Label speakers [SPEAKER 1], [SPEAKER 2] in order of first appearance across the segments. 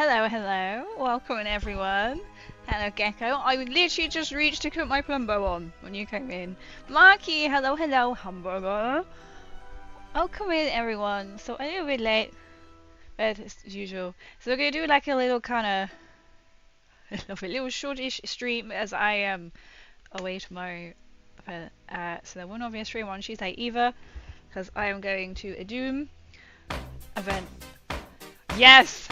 [SPEAKER 1] Hello, hello. Welcome everyone. Hello, Gecko. I literally just reached to put my Plumbo on when you came in. Marky, hello, hello, hamburger. Welcome in, everyone. So, a little bit late, but as usual. So, we're going to do like a little kind of a little shortish stream as I am away tomorrow. So, there will not be a stream on Tuesday either, because I am going to a Doom event. Yes!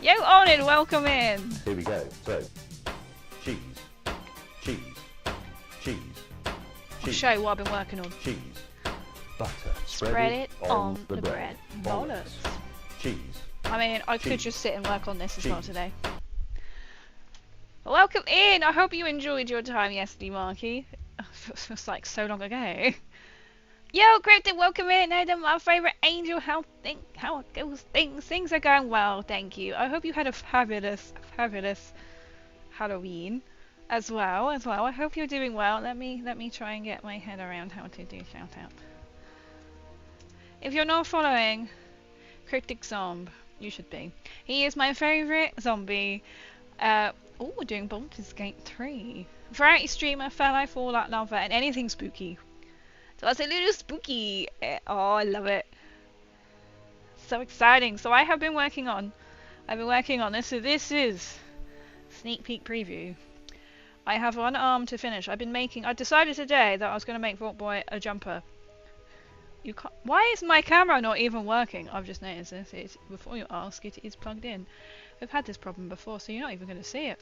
[SPEAKER 1] Yo, Onid, welcome in.
[SPEAKER 2] Here we go. So, cheese, cheese, cheese,
[SPEAKER 1] I'll show you what I've been working on.
[SPEAKER 2] cheese, butter.
[SPEAKER 1] Spread it on the bread.
[SPEAKER 2] Bollocks. Cheese.
[SPEAKER 1] I mean, I could
[SPEAKER 2] Cheese.
[SPEAKER 1] just sit and work on this as well
[SPEAKER 2] Cheese.
[SPEAKER 1] today. Welcome in. I hope you enjoyed your time yesterday, Marky. Feels like so long ago. Yo, Cryptic, welcome in. Adam, my favourite angel. How goes things? Things are going well, thank you. I hope you had a fabulous Halloween as well. I hope you're doing well. Let me try and get my head around how to do shout out. If you're not following Cryptic Zomb, you should be. He is my favourite zombie. Oh, we're doing Baldur's Gate 3. Variety streamer, fellow Fallout lover, and anything spooky. So that's a little spooky. Oh, I love it. So exciting. So I've been working on this. So this is sneak peek preview. I have one arm to finish. I decided today that I was going to make Vault Boy a jumper. Why is my camera not even working? I've just noticed this. Before you ask, it is plugged in. We've had this problem before, so you're not even going to see it.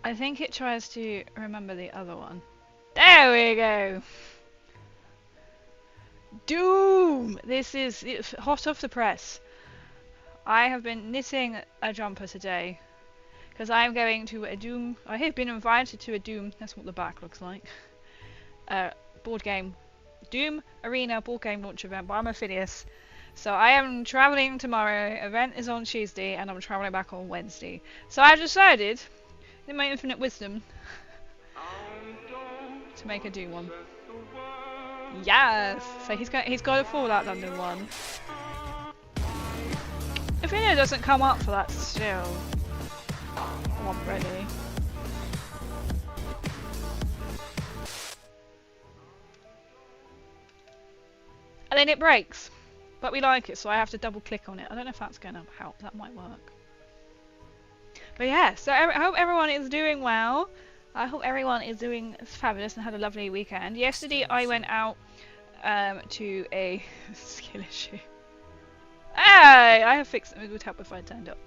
[SPEAKER 1] I think it tries to remember the other one. There we go! Doom! This is hot off the press. I have been knitting a jumper today. Because I am going to a Doom. I have been invited to a Doom. That's what the back looks like. Board game. Doom Arena board game launch event by Amphibious. So I am travelling tomorrow. Event is on Tuesday. And I'm travelling back on Wednesday. So I've decided, in my infinite wisdom, to make a Doom one. Yes! So he's got a Fallout London one. If video doesn't come up for that still. Oh, I'm ready. And then it breaks. But we like it, so I have to double click on it. I don't know if that's going to help. That might work. But yeah, so I hope everyone is doing well. I hope everyone is doing fabulous and had a lovely weekend. Yesterday I went out to a skill issue. Hey! I have fixed it. It would help if I turned it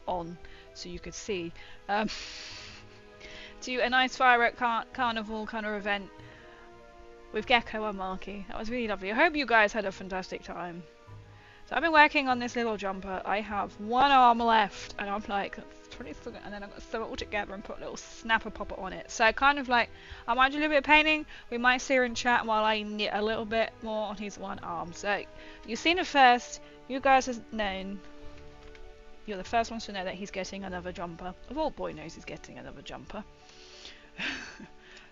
[SPEAKER 1] on so you could see. To a nice firework carnival kind of event with Gecko and Marky. That was really lovely. I hope you guys had a fantastic time. So I've been working on this little jumper. I have one arm left and I'm like, and then I'm going to sew it all together and put a little snapper popper on it. So kind of like, I might do a little bit of painting. We might sit here and chat while I knit a little bit more on his one arm. So you've seen it first. You guys have known. You're the first ones to know that he's getting another jumper. Vault Boy knows he's getting another jumper.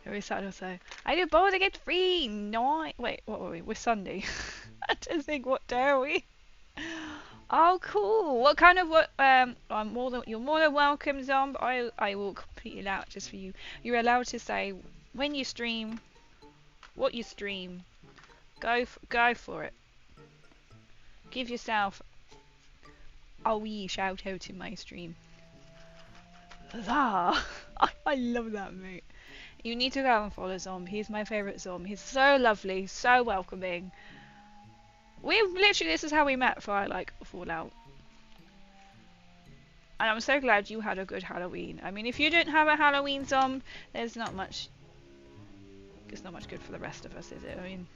[SPEAKER 1] Very sad to say. I do Baldur's Gate 3 night. Wait, what were we? We're Sunday. I don't think, what day are we? Oh, cool. What kind of you're more than welcome, Zomb. I will completely allow it just for you. You're allowed to say when you stream, what you stream. Go for it. Give yourself a wee shout out in my stream. I love that, mate. You need to go and follow Zomb. He's my favourite Zomb. He's so lovely, so welcoming. This is how we met for like Fallout. And I'm so glad you had a good Halloween. I mean, if you don't have a Halloween Zomb, there's not much. It's not much good for the rest of us, is it? I mean,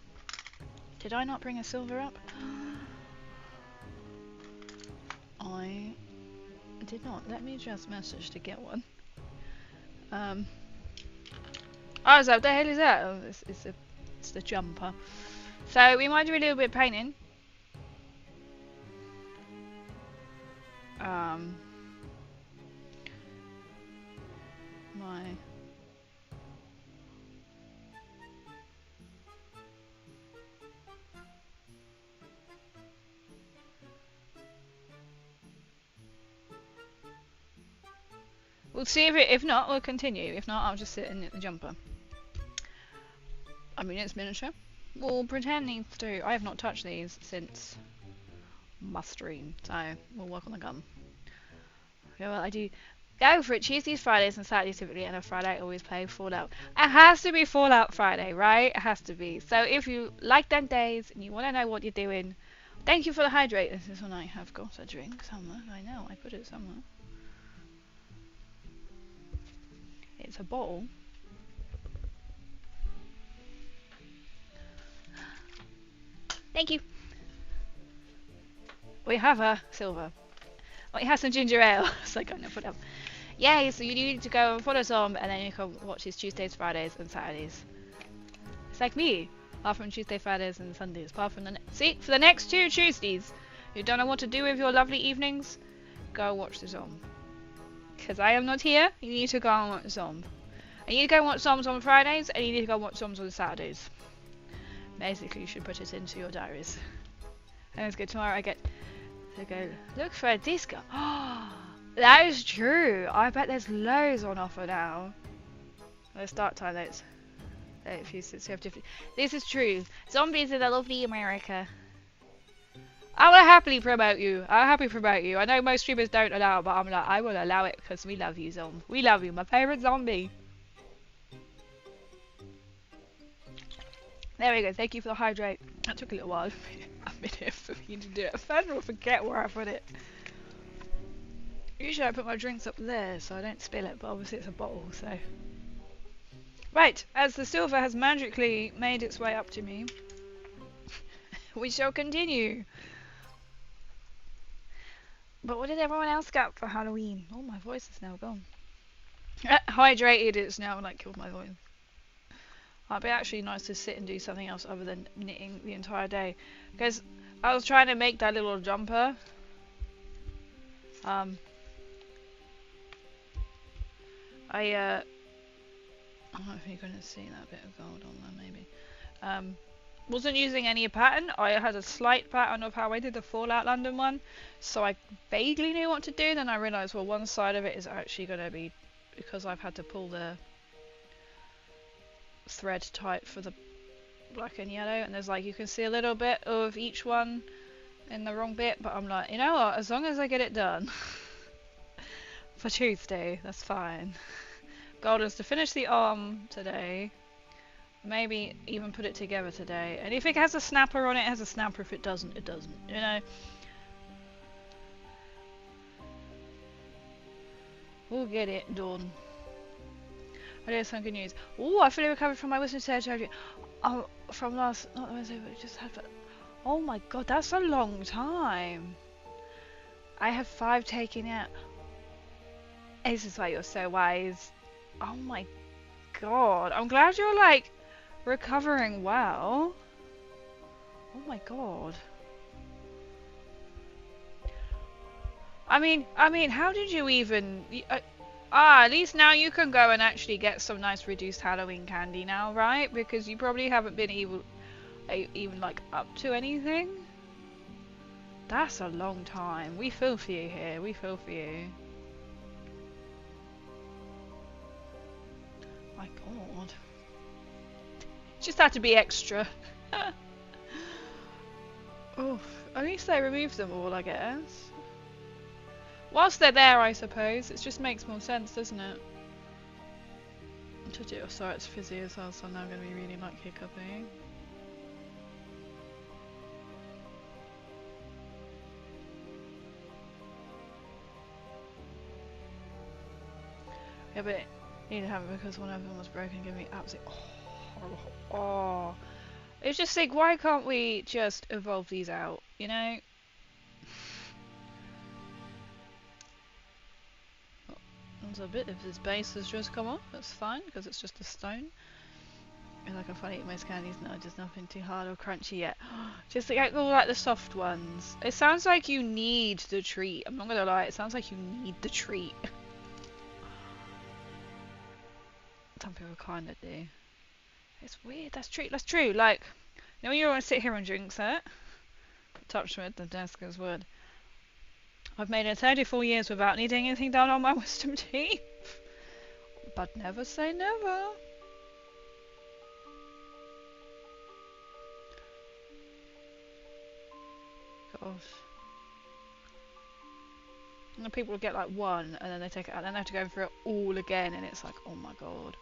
[SPEAKER 1] did I not bring a silver up? I did not. Let me just message to get one. Oh, so what the hell is that? Oh, it's the jumper. So we might do a little bit of painting. We'll see if not, we'll continue. If not, I'll just sit in the jumper. I mean, it's miniature. We'll pretend needs to. I have not touched these since my stream, so we'll work on the gun. Yeah, well, I do go for it. Tuesdays, Fridays, and Saturdays typically, and on Friday I always play Fallout. It has to be Fallout Friday, right? It has to be. So if you like them days and you want to know what you're doing, thank you for the hydrate. This is when I have got a drink somewhere. I know, I put it somewhere. It's a bottle. Thank you. We have a silver. We have some ginger ale. So I can't put up. Yay, so you need to go and follow Tom, and then you can watch his Tuesdays, Fridays, and Saturdays. It's like me. Apart from Tuesday, Fridays, and Sundays. Apart from see, for the next 2 Tuesdays, you don't know what to do with your lovely evenings? Go watch the Zom. Because I am not here, you need to go and watch Zom. And you need to go and watch Zoms on Fridays, and you need to go and watch Zoms on Saturdays. Basically, you should put it into your diaries. And it's good. Tomorrow I get to go look for a disco. That is true. I bet there's loads on offer now. The start time notes. This is true. Zombies in a lovely America. I will happily promote you. I'll happily promote you. I know most streamers don't allow, but I'm like, I will allow it because we love you, Zom. We love you. My favorite zombie. There we go. Thank you for the hydrate. That took a little while. A minute for me to do it. First of all, forget where I put it. Usually I put my drinks up there so I don't spill it, but obviously it's a bottle, so. Right, as the silver has magically made its way up to me, we shall continue. But what did everyone else get for Halloween? Oh, my voice is now gone. Hydrated, it's now like killed my voice. It'd be actually nice to sit and do something else other than knitting the entire day. Because I was trying to make that little jumper. I don't know if you're going to see that bit of gold on there, maybe. Wasn't using any pattern. I had a slight pattern of how I did the Fallout London one. So I vaguely knew what to do. Then I realised, well, one side of it is actually going to be, because I've had to pull the thread tight for the black and yellow, and there's like, you can see a little bit of each one in the wrong bit, but I'm like, you know what, as long as I get it done for Tuesday, that's fine. Goal is to finish the arm today, maybe even put it together today, and if it has a snapper on it, it has a snapper. If it doesn't, it doesn't, you know. We'll get it done. I did some good news. Oh, I fully recovered from my wisdom surgery. Oh, from last, not Wednesday, but just had. Oh my god, that's a long time. I have 5 taken out. This is why you're so wise. Oh my god, I'm glad you're like recovering well. Oh my god. I mean, how did you even? At least now you can go and actually get some nice reduced Halloween candy now, right? Because you probably haven't been even like up to anything. That's a long time. We feel for you here. We feel for you. My god. Just had to be extra. Oof. At least they removed them all, I guess. Whilst they're there, I suppose. It just makes more sense, doesn't it? To do. Sorry, it's fizzy as well, so I'm now going to be really like hiccuping. Yeah, but you need to have it because one of them was broken, giving me absolutely oh. It's just like, why can't we just evolve these out, you know? There's a bit of this base has just come off, that's fine, because it's just a stone. And like, I find eating most candies now, just nothing too hard or crunchy yet. Just like all like the soft ones. It sounds like you need the treat. I'm not gonna lie, it sounds like you need the treat. Some people kinda do. It's weird, that's true, like, you know when you want to sit here and drink that? Touch wood, the desk is wood. I've made it 34 years without needing anything done on my wisdom teeth. but never say never. Gosh. And people get like one, and then they take it out, and then they have to go through it all again, and it's like, oh my god.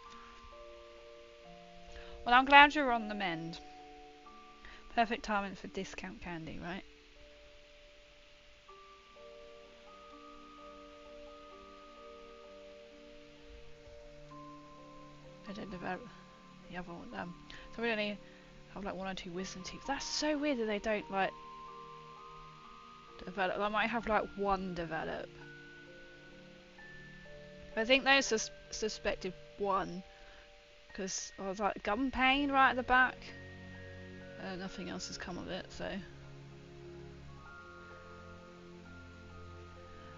[SPEAKER 1] Well, I'm glad you're on the mend. Perfect timing for discount candy, right? I don't develop the other one. So we only have like 1 or 2 wisdom teeth. That's so weird that they don't like develop. I might have like 1 develop. But I think they suspected 1 because I was like gum pain right at the back. Nothing else has come of it, so.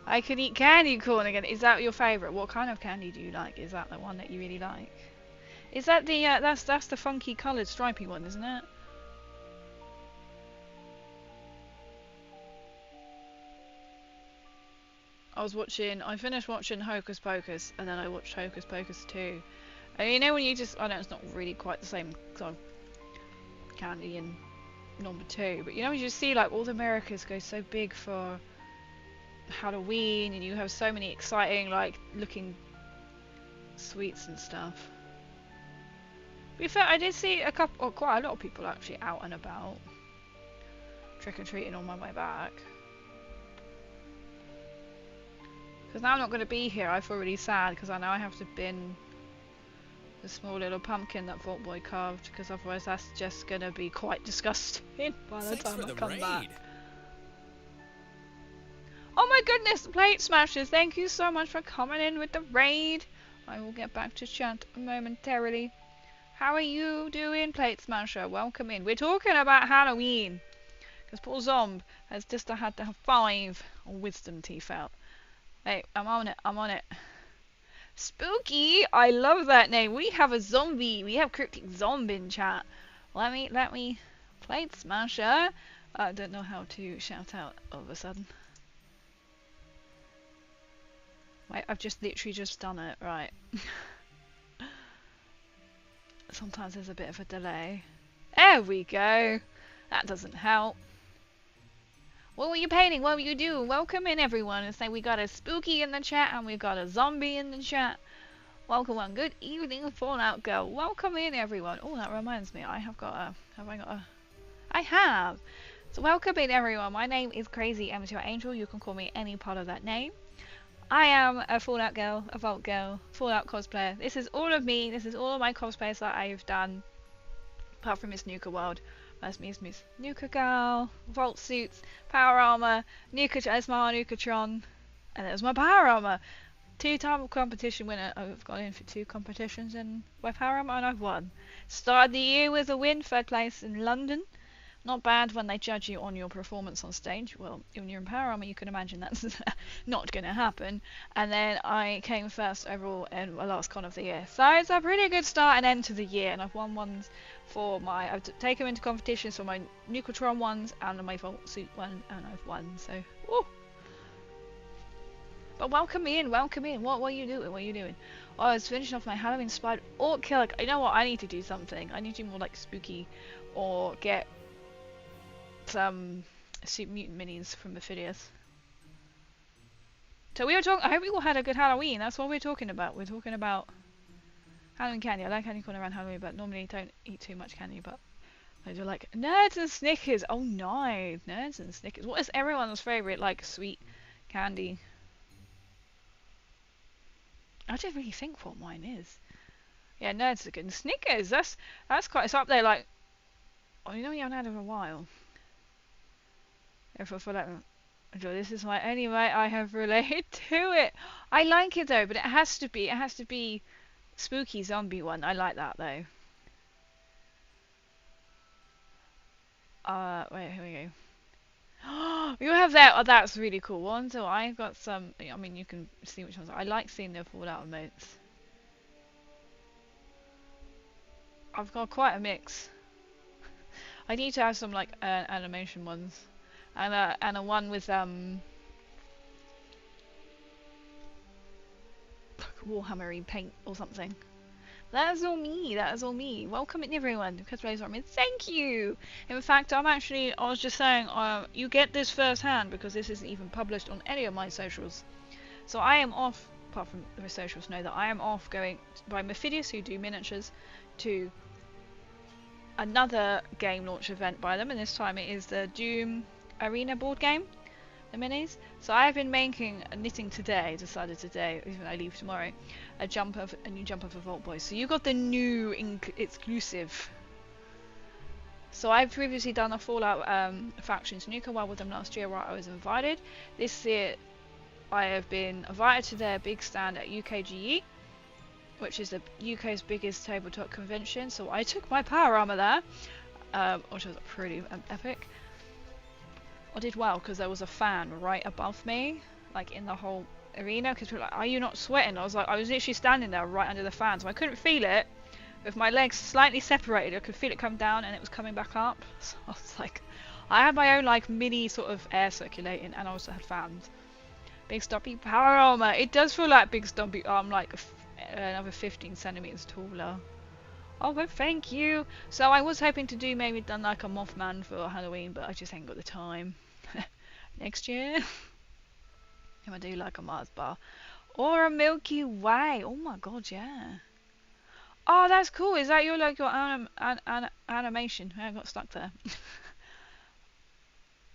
[SPEAKER 1] I can eat candy corn again. Is that your favourite? What kind of candy do you like? Is that the one that you really like? Is that the that's the funky coloured stripy one, isn't it? I finished watching Hocus Pocus, and then I watched Hocus Pocus 2. And you know when you just, I know it's not really quite the same sort of candy in number 2, but you know when you just see like all the Americas go so big for Halloween, and you have so many exciting like looking sweets and stuff. To be fair, I did see quite a lot of people actually out and about trick-or-treating on my way back. Because now I'm not going to be here, I feel really sad because I know I have to bin the small little pumpkin that Vault Boy carved, because otherwise that's just going to be quite disgusting by the time I come back. Oh my goodness, Plate Smashers, thank you so much for coming in with the raid. I will get back to chat momentarily. How are you doing, Plate Smasher? Welcome in. We're talking about Halloween. Because poor Zomb has just had to have 5 wisdom teeth out. Hey, I'm on it, I'm on it. Spooky! I love that name. We have a zombie. We have Cryptic Zombie in chat. Let me... Plate Smasher. I don't know how to shout out all of a sudden. Wait, I've just literally just done it. Right. Sometimes there's a bit of a delay. There we go. That doesn't help. What were you painting? What were you doing? Welcome in, everyone. And say we got a spooky in the chat and we've got a zombie in the chat. Welcome on. Good evening, Fallout Girl. Welcome in, everyone. Oh, that reminds me. I have got a... Have I got a... I have. So welcome in, everyone. My name is Crazy Amateur Angel. You can call me any part of that name. I am a Fallout girl, a Vault girl, Fallout cosplayer. This is all of me. This is all of my cosplays that I've done. Apart from Miss Nuka World. That's me, Miss Nuka Girl, Vault suits, power armor, that's my Nukatron, and there's my power armor. 2-time competition winner. I've gone in for 2 competitions in my power armor and I've won. Started the year with a win, 3rd place in London. Not bad when they judge you on your performance on stage. Well, when you're in power armor, you can imagine that's not going to happen. And then I came 1st overall in my last con of the year. So it's a pretty good start and end to the year. And I've won ones for my... I've taken them into competitions for my Nucleotron ones and my Vault Suit one, and I've won. So, woo! But welcome in, welcome in. What are you doing? What are you doing? Oh, I was finishing off my Halloween inspired orc killer. You know what? I need to do something. I need to do more like spooky, or get some Super Mutant minis from Ophidius. So we were talking. I hope you all had a good Halloween. That's what we're talking about. We're talking about Halloween candy. I like candy corn around Halloween, but normally don't eat too much candy. But I do like Nerds and Snickers. Oh nice, Nerds and Snickers. What is everyone's favorite like sweet candy? I don't really think what mine is. Yeah, Nerds are good. And Snickers. That's quite. It's up there. Like, oh, you know, you haven't had it in a while. For that, this is my only way I have related to it. I like it though, but it has to be spooky zombie one. I like that though. Wait, here we go. You have that. Oh, that's really cool one. So I got some. I mean, you can see which ones. I like seeing the Fallout emotes. I've got quite a mix. I need to have some like animation ones. And a one with Warhammery paint or something. That is all me. That is all me. Welcome in everyone. Because thank you. In fact, I was just saying, you get this firsthand because this isn't even published on any of my socials. So I am off, apart from the socials know that I am off going by Mephidius, who do miniatures, to another game launch event by them, and this time it is the Doom Arena board game, the minis. So I have been knitting today, decided today, even though I leave tomorrow, a new jumper for Vault Boys. So you got the new exclusive. So I've previously done a Fallout faction snooker while with them last year, where I was invited. This year I have been invited to their big stand at UKGE, which is the UK's biggest tabletop convention. So I took my power armor there, which was pretty epic. I did well because there was a fan right above me, like in the whole arena. Because people were like, "Are you not sweating?" I was like, I was literally standing there right under the fan, so I couldn't feel it. With my legs slightly separated, I could feel it come down, and it was coming back up. So I was like, I had my own like mini sort of air circulating, and I also had fans. Big stumpy power armor. It does feel like big stumpy arm, like another 15 centimeters taller. Oh, but thank you. So I was hoping to do maybe done like a Mothman for Halloween, but I just ain't got the time. Next year, I'm gonna do like a Mars bar or a Milky Way. Oh my god, yeah. Oh, that's cool. Is that your like your animation? I got stuck there.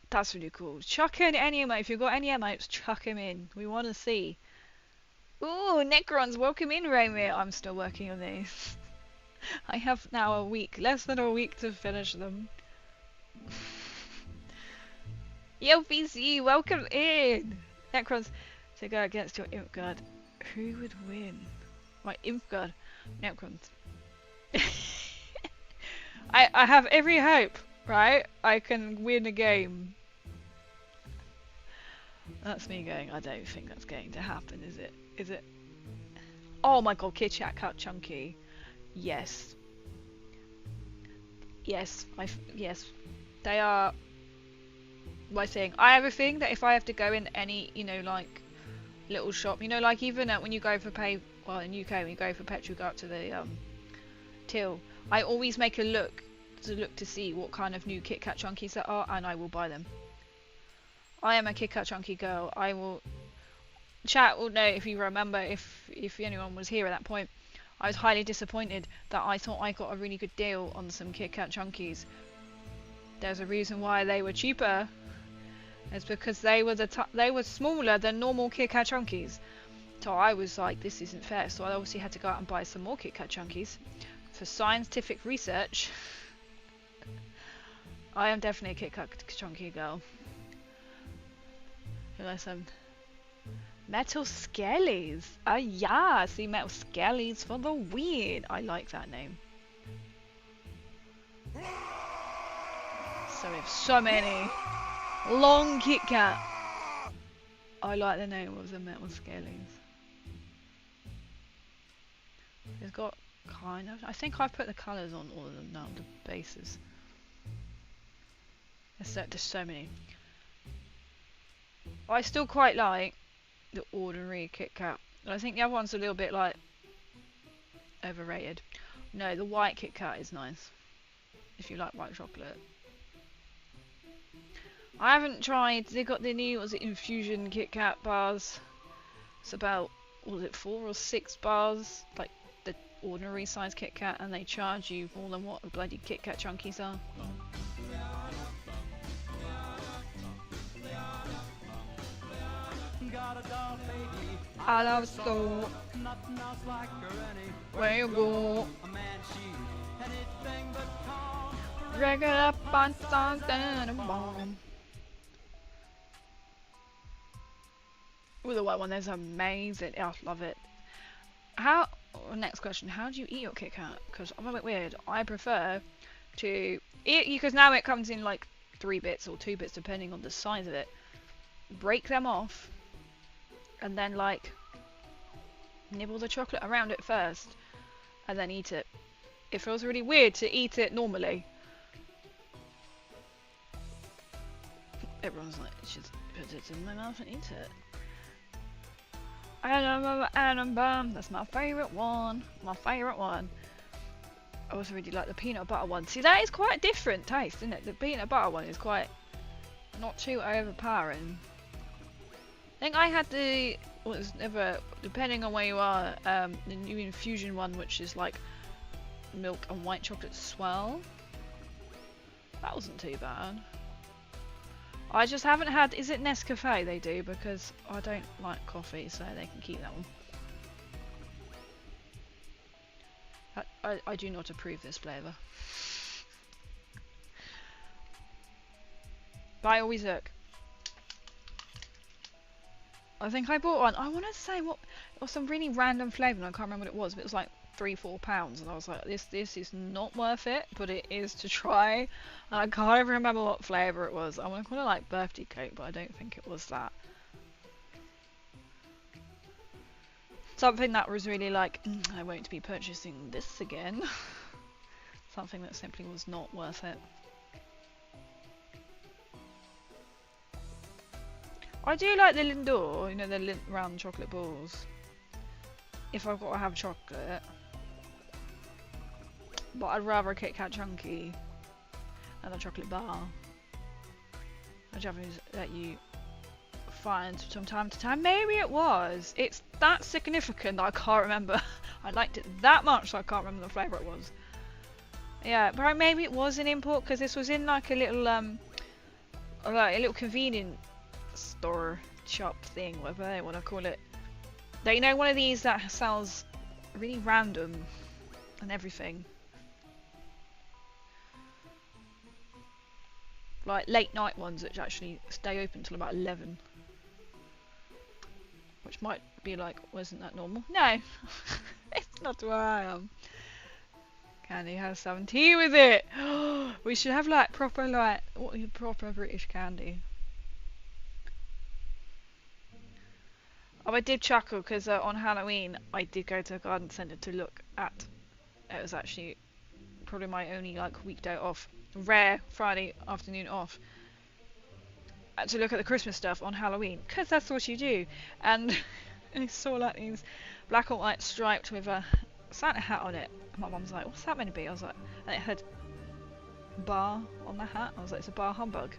[SPEAKER 1] That's really cool. Chuck in any emote. If you've got any emotes, chuck them in. We want to see. Ooh, Necrons, welcome in, Raymir. I'm still working on these. I have now a week, less than a week to finish them. Yo, PC, welcome in. Necrons, to go against your Imp Guard. Who would win? My Imp Guard. Necrons. I have every hope, right? I can win a game. That's me going, I don't think that's going to happen, is it? Is it? Oh my god, Kit Kat Chunky. Yes. Yes, yes. They are my thing. I have a thing that if I have to go in any, you know, like little shop, you know, like even when you go for well in UK when you go for petrol, go up to the till, I always make a look to see what kind of new Kit Kat Chunkies there are, and I will buy them. I am a Kit Kat Chunky girl. I will. Chat will know if you remember, if anyone was here at that point. I was highly disappointed that I thought I got a really good deal on some Kit Kat Chunkies. There's a reason why they were cheaper. It's because they were smaller than normal Kit Kat Chunkies. So I was like, this isn't fair. So I obviously had to go out and buy some more Kit Kat Chunkies for scientific research. I am definitely a Kit Kat Chunky girl. Listen. Metal Skellies. Ah, yeah. See, Metal Skellies for the win. I like that name. So we have so many. Long Kit Kat. I like the name of the Metal Skellies. It's got kind of. I think I've put the colours on all of them now, the bases. There's so many. I still quite like the ordinary Kit Kat. I think the other one's a little bit like overrated. No, the white Kit Kat is nice. If you like white chocolate. I haven't tried. They got the new, was it infusion Kit Kat bars? It's about, was it 4 or 6 bars? Like the ordinary size Kit Kat, and they charge you more than what the bloody Kit Kat Chunkies are. I love so. Where you go? Drag it up on something and a bomb. Ooh, the white one there's amazing. Oh, love it. How? Next question. How do you eat your Kit Kat? Because I'm a bit weird. I prefer to eat, because now it comes in like 3 bits or 2 bits depending on the size of it. Break them off. And then like nibble the chocolate around it first and then eat it. It feels really weird to eat it normally. Everyone's like, just put it in my mouth and eat it. Annenbaum. That's my favourite one. My favourite one. I also really like the peanut butter one. See, that is quite a different taste, isn't it? The peanut butter one is quite not too overpowering. I think I had the was never depending on where you are, the new infusion one, which is like milk and white chocolate swirl. That wasn't too bad. I just haven't had. Is it Nescafe they do? Because I don't like coffee, so they can keep that one. I do not approve this flavour. But I always look. I think I bought one. I want to say what it was, some really random flavour, and I can't remember what it was, but it was like £3-4, and I was like, this is not worth it, but it is to try. And I can't even remember what flavour it was. I want to call it like birthday cake, but I don't think it was that. Something that was really like, I won't be purchasing this again. Something that simply was not worth it. I do like the Lindor, you know, the round chocolate balls. If I've got to have chocolate. But I'd rather a Kit Kat Chunky than a chocolate bar. A Japanese that you find from time to time. Maybe it was. It's that significant that I can't remember. I liked it that much that I can't remember the flavour it was. Yeah, but maybe it was an import because this was in like a little convenient store shop thing, whatever they want to call it. You know, one of these that sells really random and everything. Like late night ones which actually stay open till about 11. Which might be like, wasn't that normal? No, it's not where I am. Candy has some tea with it. We should have like proper proper British candy. Oh, I did chuckle because on Halloween I did go to a garden centre to look at. It was actually probably my only like weekday off, rare Friday afternoon off. To look at the Christmas stuff on Halloween, because that's what you do. And I saw like these black and white striped with a Santa hat on it. And my mum's like, what's that meant to be? I was like, and it had bar on the hat. I was like, it's a bar humbug.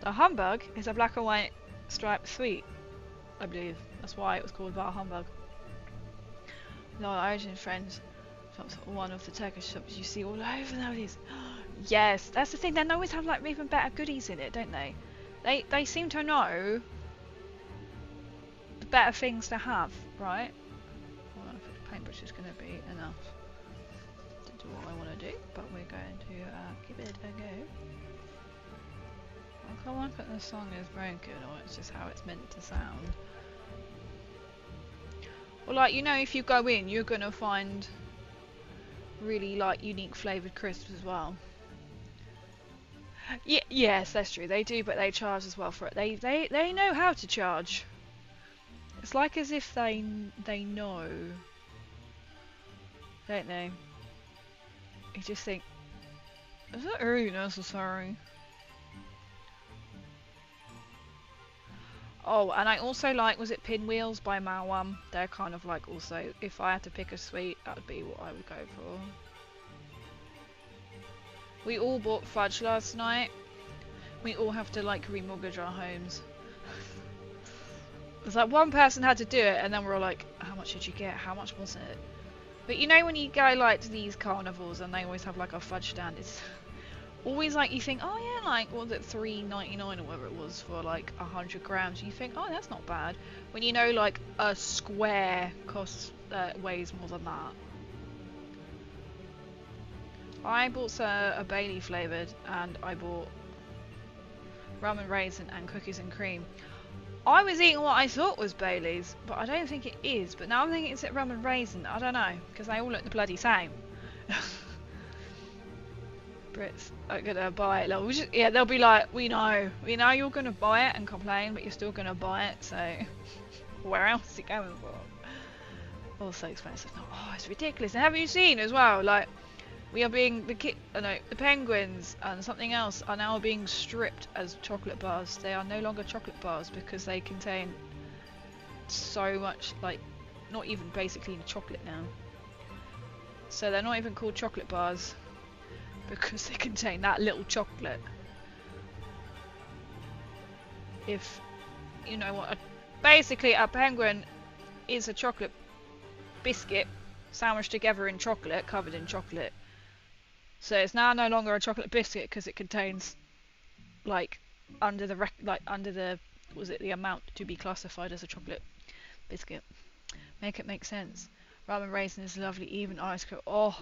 [SPEAKER 1] The humbug is a black and white striped sweet, I believe. That's why it was called bar humbug. No, Asian friends. One of the Turkish shops you see all over nowadays. Yes, that's the thing. They always have like even better goodies in it, don't they? They seem to know the better things to have, right? I don't know if the paintbrush is going to be enough to do what I want to do, but we're going to give it a go. I can't like that the song is broken, or it's just how it's meant to sound. Well, like, you know, if you go in, you're going to find really like unique flavoured crisps as well. Yes, that's true. They do, but they charge as well for it. They know how to charge. It's like as if they know, don't they? You just think, is that really necessary? Oh, and I also like, was it Pinwheels by Mawam? They're kind of like also, if I had to pick a sweet, that would be what I would go for. We all bought fudge last night. We all have to like remortgage our homes. It's like one person had to do it, and then we're all like, how much did you get? How much was it? But you know when you go like to these carnivals and they always have like a fudge stand, it's always like you think, oh yeah, like what was it, $3.99 or whatever it was for like 100 grams. You think, oh that's not bad. When you know like a square costs weighs more than that. I bought a Bailey flavoured, and I bought rum and raisin and cookies and cream. I was eating what I thought was Bailey's, but I don't think it is. But now I'm thinking it's rum and raisin. I don't know, because they all look the bloody same. Brits are gonna buy it. Like, yeah, they'll be like, we know you're gonna buy it and complain, but you're still gonna buy it. So where else is it going for? Also expensive. Oh, it's ridiculous. And have you seen as well, like? We are being the penguins and something else are now being stripped as chocolate bars. They are no longer chocolate bars because they contain so much, like, not even basically chocolate now. So they're not even called chocolate bars because they contain that little chocolate. If you know what, basically a penguin is a chocolate biscuit sandwiched together in chocolate, covered in chocolate. So it's now no longer a chocolate biscuit because it contains, like, under the was it the amount to be classified as a chocolate biscuit. Make it make sense. Rum and raisin is lovely, even ice cream. Oh,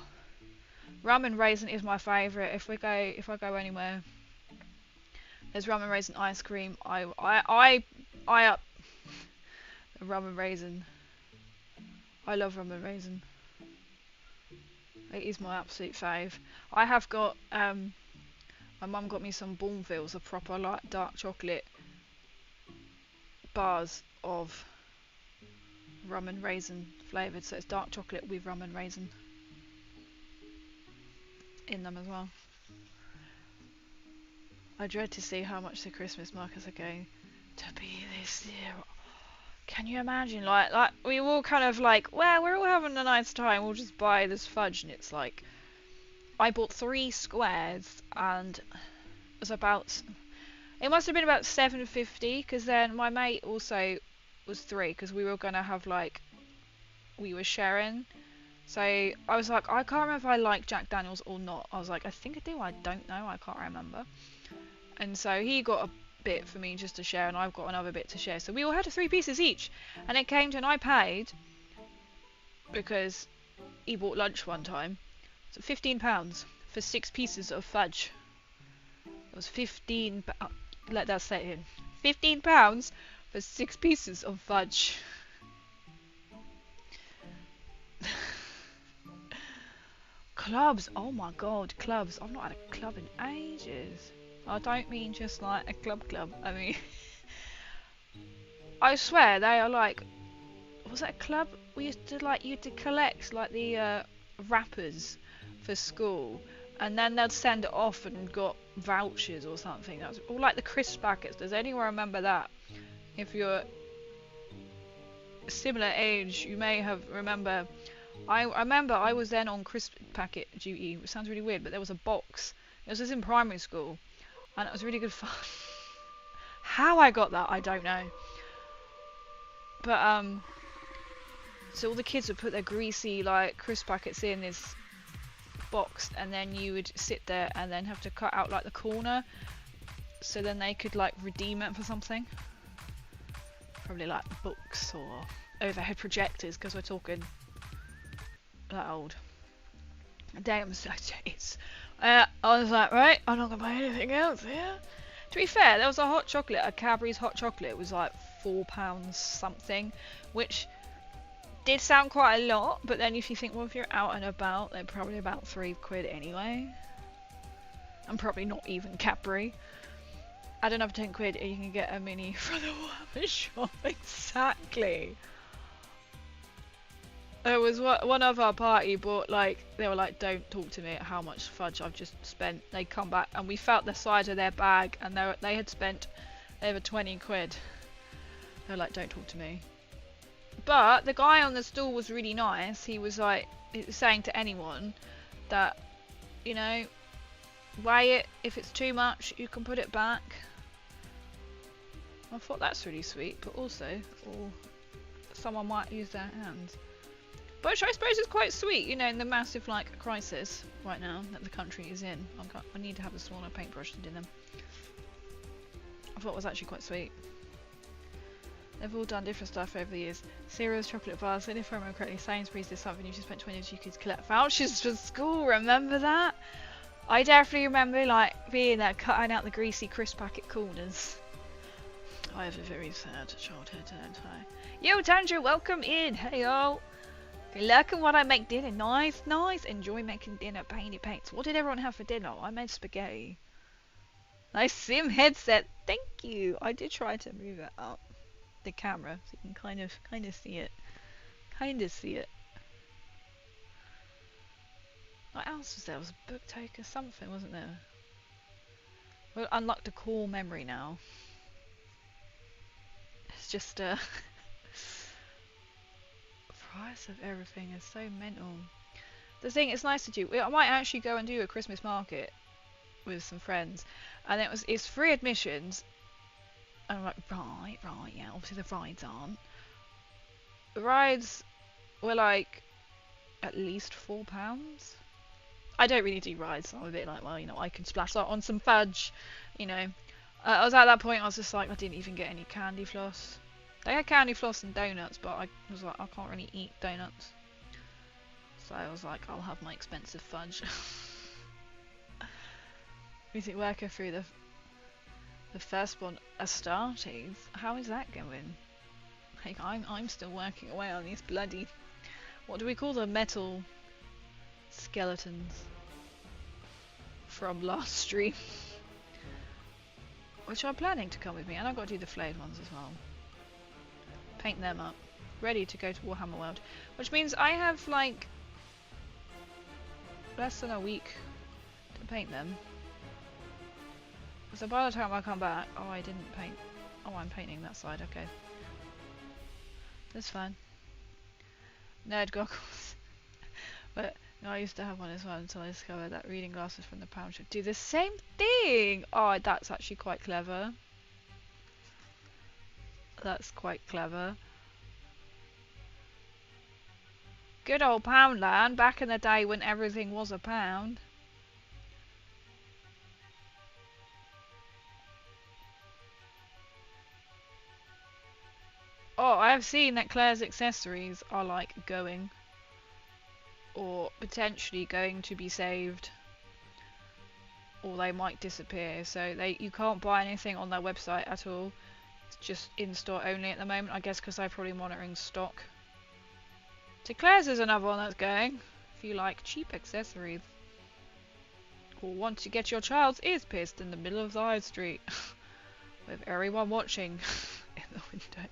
[SPEAKER 1] rum and raisin is my favourite. If I go anywhere, there's rum and raisin ice cream. I up rum and raisin. I love rum and raisin. It is my absolute fave. I have got my mum got me some Bourneville's, a proper like dark chocolate bars of rum and raisin flavoured, so it's dark chocolate with rum and raisin in them as well. I dread to see how much the Christmas markets are going to be this year. Can you imagine? Like we all kind of like, well, we're all having a nice time, we'll just buy this fudge, and it's like, I bought 3 squares and it was about, it must have been about $7.50, because then my mate also was 3, because we were gonna have, like, we were sharing. So I was like, I can't remember if I like Jack Daniels or not. I was like, I think I do, I don't know, I can't remember. And so he got a bit for me just to share, and I've got another bit to share. So we all had 3 pieces each, and it came to, and I paid, because he bought lunch one time, so £15 for 6 pieces of fudge. It was let that set in. £15 for 6 pieces of fudge. Clubs, oh my god, clubs. I've not had a club in ages. I don't mean just like a club, I mean I swear they are like, was that a club? We used to like, you had to collect like the wrappers for school, and then they'd send it off and got vouchers or something. That was all like the crisp packets. Does anyone remember that? If you're a similar age, you may have remember. I remember I was then on crisp packet duty, which sounds really weird, but there was a box. It was just in primary school, and it was really good fun. How I got that, I don't know. But so all the kids would put their greasy like crisp packets in this box, and then you would sit there and then have to cut out like the corner, so then they could like redeem it for something. Probably like books or overhead projectors, because we're talking that old. Damn, so days. I was like, right, I'm not gonna buy anything else here. To be fair, there was a hot chocolate, a Cadbury's hot chocolate. It was like £4 something, which did sound quite a lot, but then if you think, well, if you're out and about, they're probably about £3 anyway. And probably not even Cadbury. Add another £10 and you can get a mini from the Whopper shop. Exactly. There was one of our party bought, like, they were like, don't talk to me at how much fudge I've just spent. They come back and we felt the side of their bag, and they had spent over £20. They were like, don't talk to me. But the guy on the stall was really nice. He was like, he was saying to anyone that, you know, weigh it. If it's too much, you can put it back. I thought that's really sweet, but also, or someone might use their hands. But which I suppose is quite sweet, you know, in the massive like crisis right now that the country is in. I need to have a smaller paintbrush to do them. I thought it was actually quite sweet. They've all done different stuff over the years. Cereals, chocolate bars, and if I remember correctly, Sainsbury's did something. You just spent 20 you could collect vouchers for school. Remember that? I definitely remember like being there, cutting out the greasy crisp packet corners. I have a very sad childhood, don't I? Yo, Tandra, welcome in. Hey, y'all. Good luck on what I make dinner. Nice, nice. Enjoy making dinner. Painty paints. What did everyone have for dinner? I made spaghetti. Nice sim headset. Thank you. I did try to move it up the camera so you can kind of see it. Kind of see it. What else was there? There was a book taker something, wasn't there? We'll unlock the core memory now. It's just price of everything is so mental. The thing, it's nice to do. I might actually go and do a Christmas market with some friends, and it's free admissions. And I'm like, right, yeah. Obviously the rides aren't. The rides were like at least £4. I don't really do rides, so I'm a bit like, well, you know, I can splash that on some fudge, you know. I was at that point, I was just like, I didn't even get any candy floss. They had candy floss and donuts, but I was like, I can't really eat donuts. So I was like, I'll have my expensive fudge. Is it working through the first one? Astartes? How is that going? Like, I'm still working away on these bloody, what do we call them? Metal skeletons from last stream. Which I'm planning to come with me, and I've got to do the flayed ones as well. Paint them up. Ready to go to Warhammer World. Which means I have like less than a week to paint them. So by the time I come back, oh, I didn't paint. Oh, I'm painting that side, okay. That's fine. Nerd goggles. But no, I used to have one as well until I discovered that reading glasses from the pound shop do the same thing. Oh, that's actually quite clever. That's quite clever. Good old Poundland, back in the day when everything was a pound. Oh, I have seen that Claire's accessories are like going, or potentially going to be saved, or they might disappear. So you can't buy anything on their website at all. It's just in store only at the moment. I guess because they're probably monitoring stock. So Claire's is another one that's going. If you like cheap accessories, or want to get your child's ears pierced in the middle of the high street, with everyone watching in the window.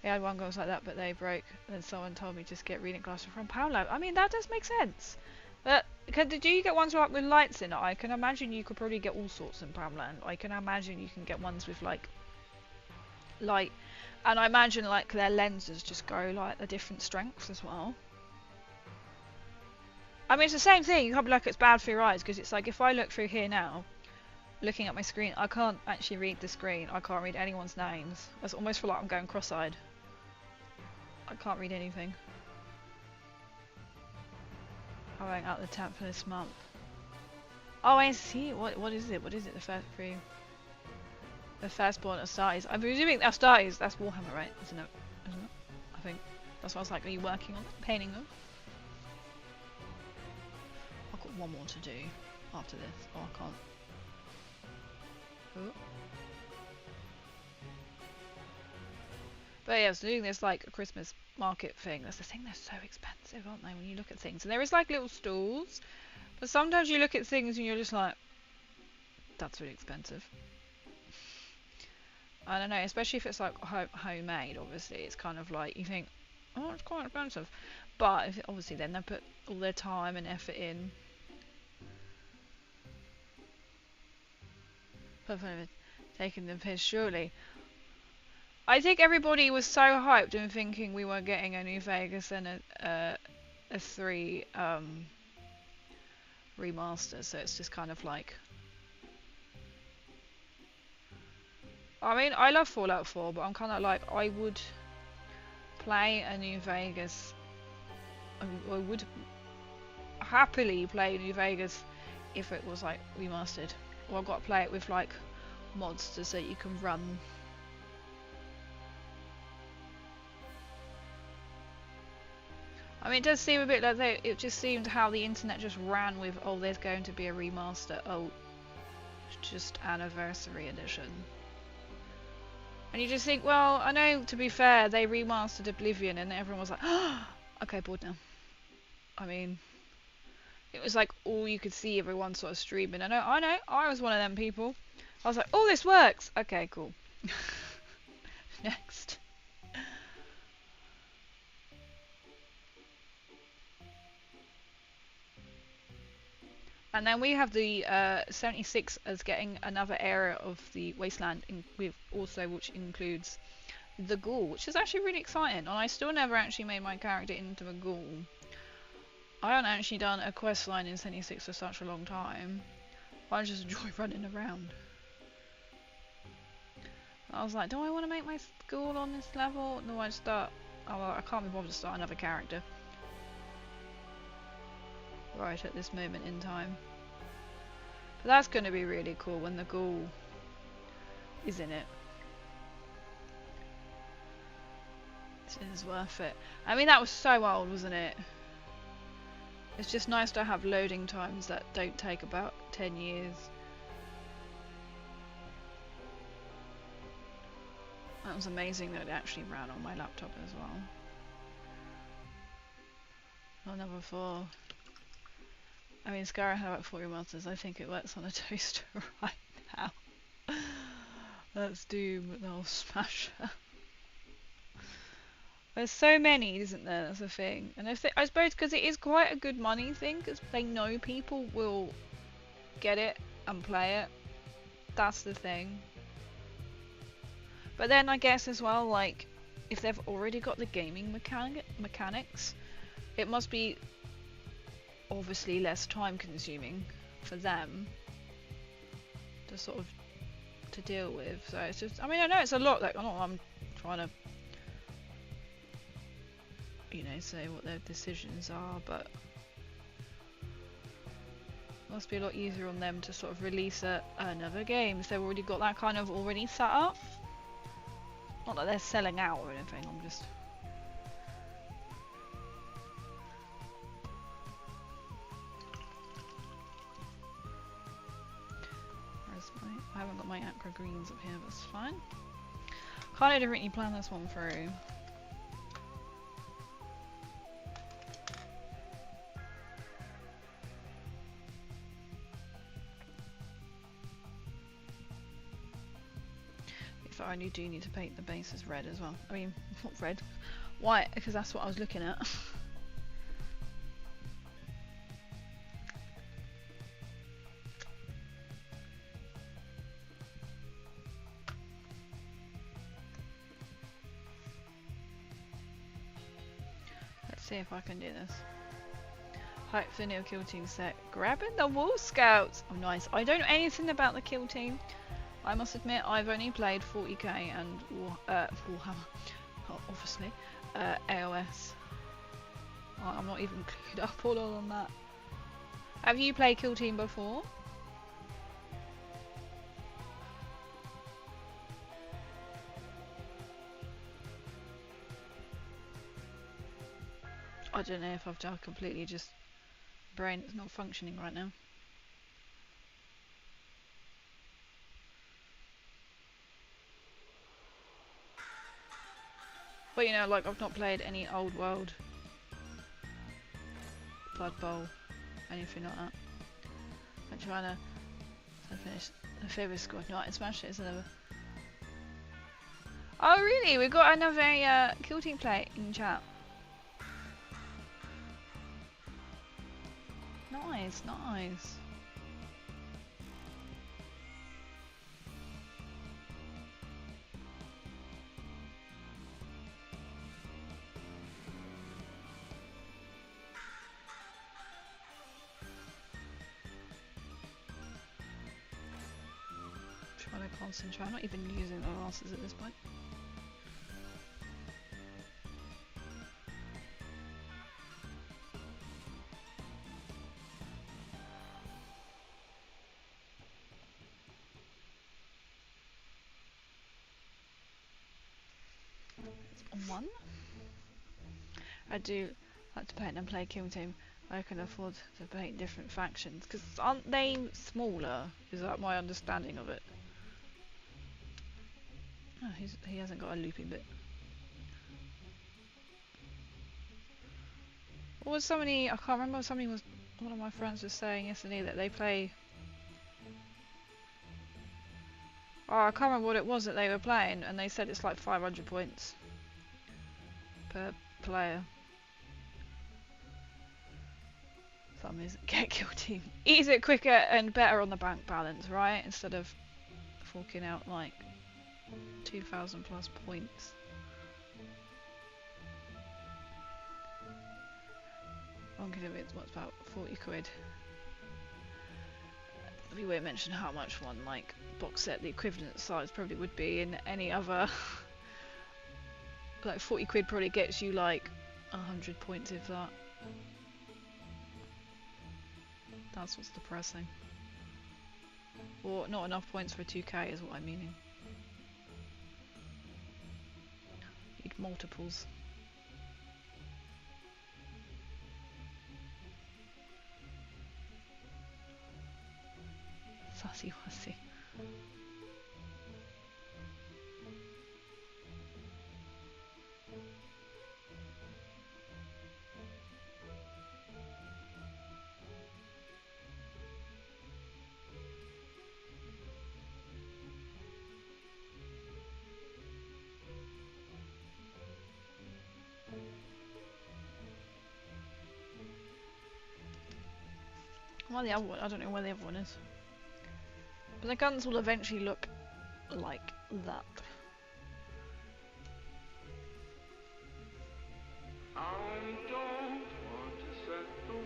[SPEAKER 1] I had one goes like that, but they broke. And then someone told me just get reading glasses from Poundland. I mean, that does make sense. But do you get ones with lights in it? I can imagine you could probably get all sorts in Poundland. I can imagine you can get ones with like light, and I imagine like their lenses just go like the different strengths as well. I mean, it's the same thing. You can't be like it's bad for your eyes, because it's like if I look through here now, looking at my screen, I can't actually read the screen. I can't read anyone's names. I almost feel like I'm going cross-eyed. I can't read anything. I'm going out the tent for this month. Oh, I see. What is it? What is it? The first free. The firstborn Astartes. I'm presuming Astartes. That's Warhammer, right? Isn't it? Isn't it? I think. That's what I was like. Are you working on it? Painting them? I've got one more to do after this. Oh, I can't. Oh. But yeah, I was doing this like a Christmas market thing. That's the thing, they're so expensive, aren't they, when you look at things. And there is like little stalls, but sometimes you look at things and you're just like, that's really expensive. I don't know, especially if it's like homemade, obviously. It's kind of like, you think, oh, it's quite expensive. But if obviously then they put all their time and effort in. Taking the piss, surely. I think everybody was so hyped and thinking we were getting a New Vegas and a 3 remaster, so it's just kind of like, I mean, I love Fallout 4, but I'm kind of like, I would play a New Vegas, I would happily play New Vegas if it was like remastered, or I've got to play it with like mods so you can run. I mean, it does seem a bit like it just seemed how the internet just ran with, oh, there's going to be a remaster, oh, just anniversary edition. And you just think, well, I know, to be fair, they remastered Oblivion and everyone was like, oh, okay, bored now. I mean, it was like all you could see, everyone sort of streaming. I know, I was one of them people. I was like, oh, this works! Okay, cool. Next. And then we have the 76 as getting another area of the wasteland, with also which includes the ghoul, which is actually really exciting. And I still never actually made my character into a ghoul. I haven't actually done a quest line in 76 for such a long time. I just enjoy running around. I was like, do I want to make my ghoul on this level? Or do I start... Oh, well, I can't be bothered to start another character. Right at this moment in time. But that's going to be really cool when the ghoul is in it. It is worth it. I mean, that was so old, wasn't it? It's just nice to have loading times that don't take about 10 years. That was amazing that it actually ran on my laptop as well. Not number 4. I mean, Skyrim had about 40 monsters. I think it works on a toaster right now. That's Doom, the whole smasher. There's so many, isn't there? That's the thing. And I suppose because it is quite a good money thing, because they know people will get it and play it. That's the thing. But then I guess as well, like, if they've already got the gaming mechanics, it must be obviously less time consuming for them to sort of to deal with. So it's just, I mean, I know it's a lot. Like, I'm trying to, you know, say what their decisions are, but it must be a lot easier on them to sort of release another game if they've already got that kind of already set up. Not that they're selling out or anything, I'm just... I haven't got my aqua greens up here, but it's fine. Kind of didn't really plan this one through. If I only do need to paint the bases red as well. I mean, not red, white, because that's what I was looking at. See if I can do this. Hype for new kill team set. Grabbing the wall scouts. Oh, nice. I don't know anything about the kill team. I must admit, I've only played 40k and Warhammer, obviously, AOS. I'm not even clued up all on that. Have you played kill team before? I don't know if I've just completely just... brain is not functioning right now. But you know, like, I've not played any old world, Blood Bowl, anything like that. I'm trying to finish the favourite squad. No, I can smash it, isn't it? Oh really? We've got another kill team play in chat. Nice, nice. Trying to concentrate. I'm not even using the glasses at this point. One. I do like to paint and play kill team. I can afford to paint different factions because aren't they smaller? Is that my understanding of it? Oh, he hasn't got a looping bit. What was somebody? I can't remember. Somebody was. One of my friends was saying yesterday that they play. Oh, I can't remember what it was that they were playing, and they said it's like 500 points per player. Some is get kill team. Is it quicker and better on the bank balance, right? Instead of forking out like 2,000 plus points. Won't give it what's about 40 quid. We won't mention how much one like box set the equivalent size probably would be in any other. Like 40 quid probably gets you like 100 points if that. That's what's depressing. Or not enough points for 2k is what I'm meaning. You'd multiples. Fussy wussy. Well, the other one, I don't know where the other one is. But the guns will eventually look like that.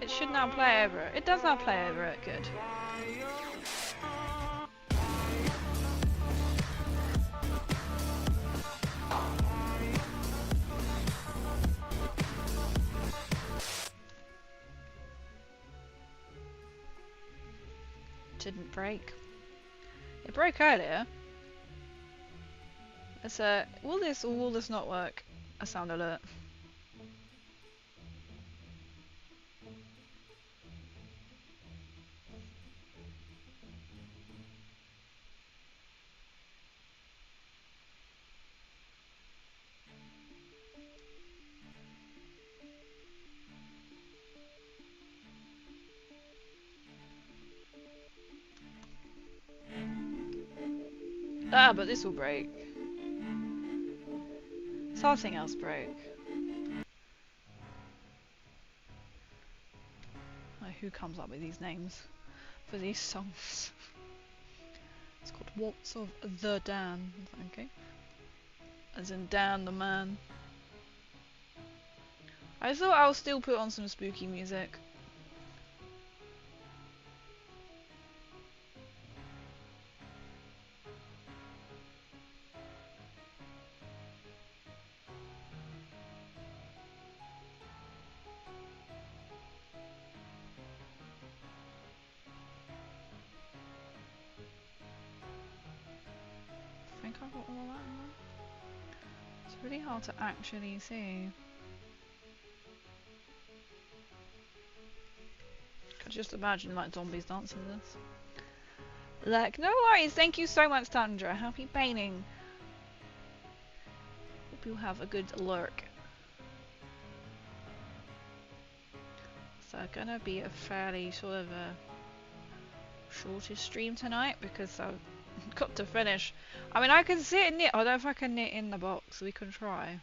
[SPEAKER 1] It should now play over it. It does now play over it, good. Didn't break. It broke earlier. It's a will this not work? A sound alert. Ah, but this will break. Something else broke. Like, who comes up with these names for these songs? It's called Waltz of the Dan. Okay. As in Dan the man. I thought I'll still put on some spooky music. I think I got all that in there. It's really hard to actually see. I just imagine like zombies dancing to this. Like, no worries, thank you so much, Tundra. Happy painting. Hope you have a good lurk. So gonna be a fairly sort of a shortish stream tonight because I've got to finish. I mean, I can sit and knit. I don't know if I can knit in the box. We can try.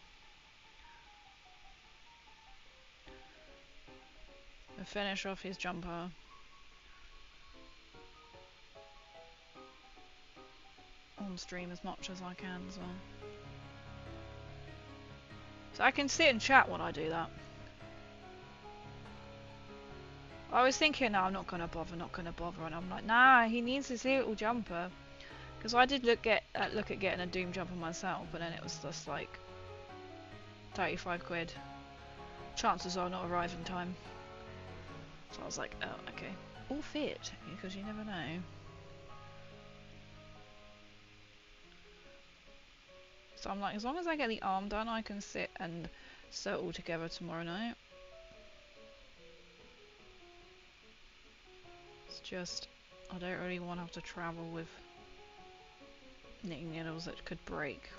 [SPEAKER 1] And finish off his jumper. On stream as much as I can as well. So I can sit and chat when I do that. I was thinking, no, I'm not gonna bother, and I'm like, nah, he needs his little jumper. Because I did look at getting a Doom jumper myself, but then it was just like 35 quid. Chances are not arrive in time. So I was like, oh, okay. All fit, because you never know. So I'm like, as long as I get the arm done, I can sit and sew it all together tomorrow night. It's just, I don't really want to have to travel with knitting needles that could break.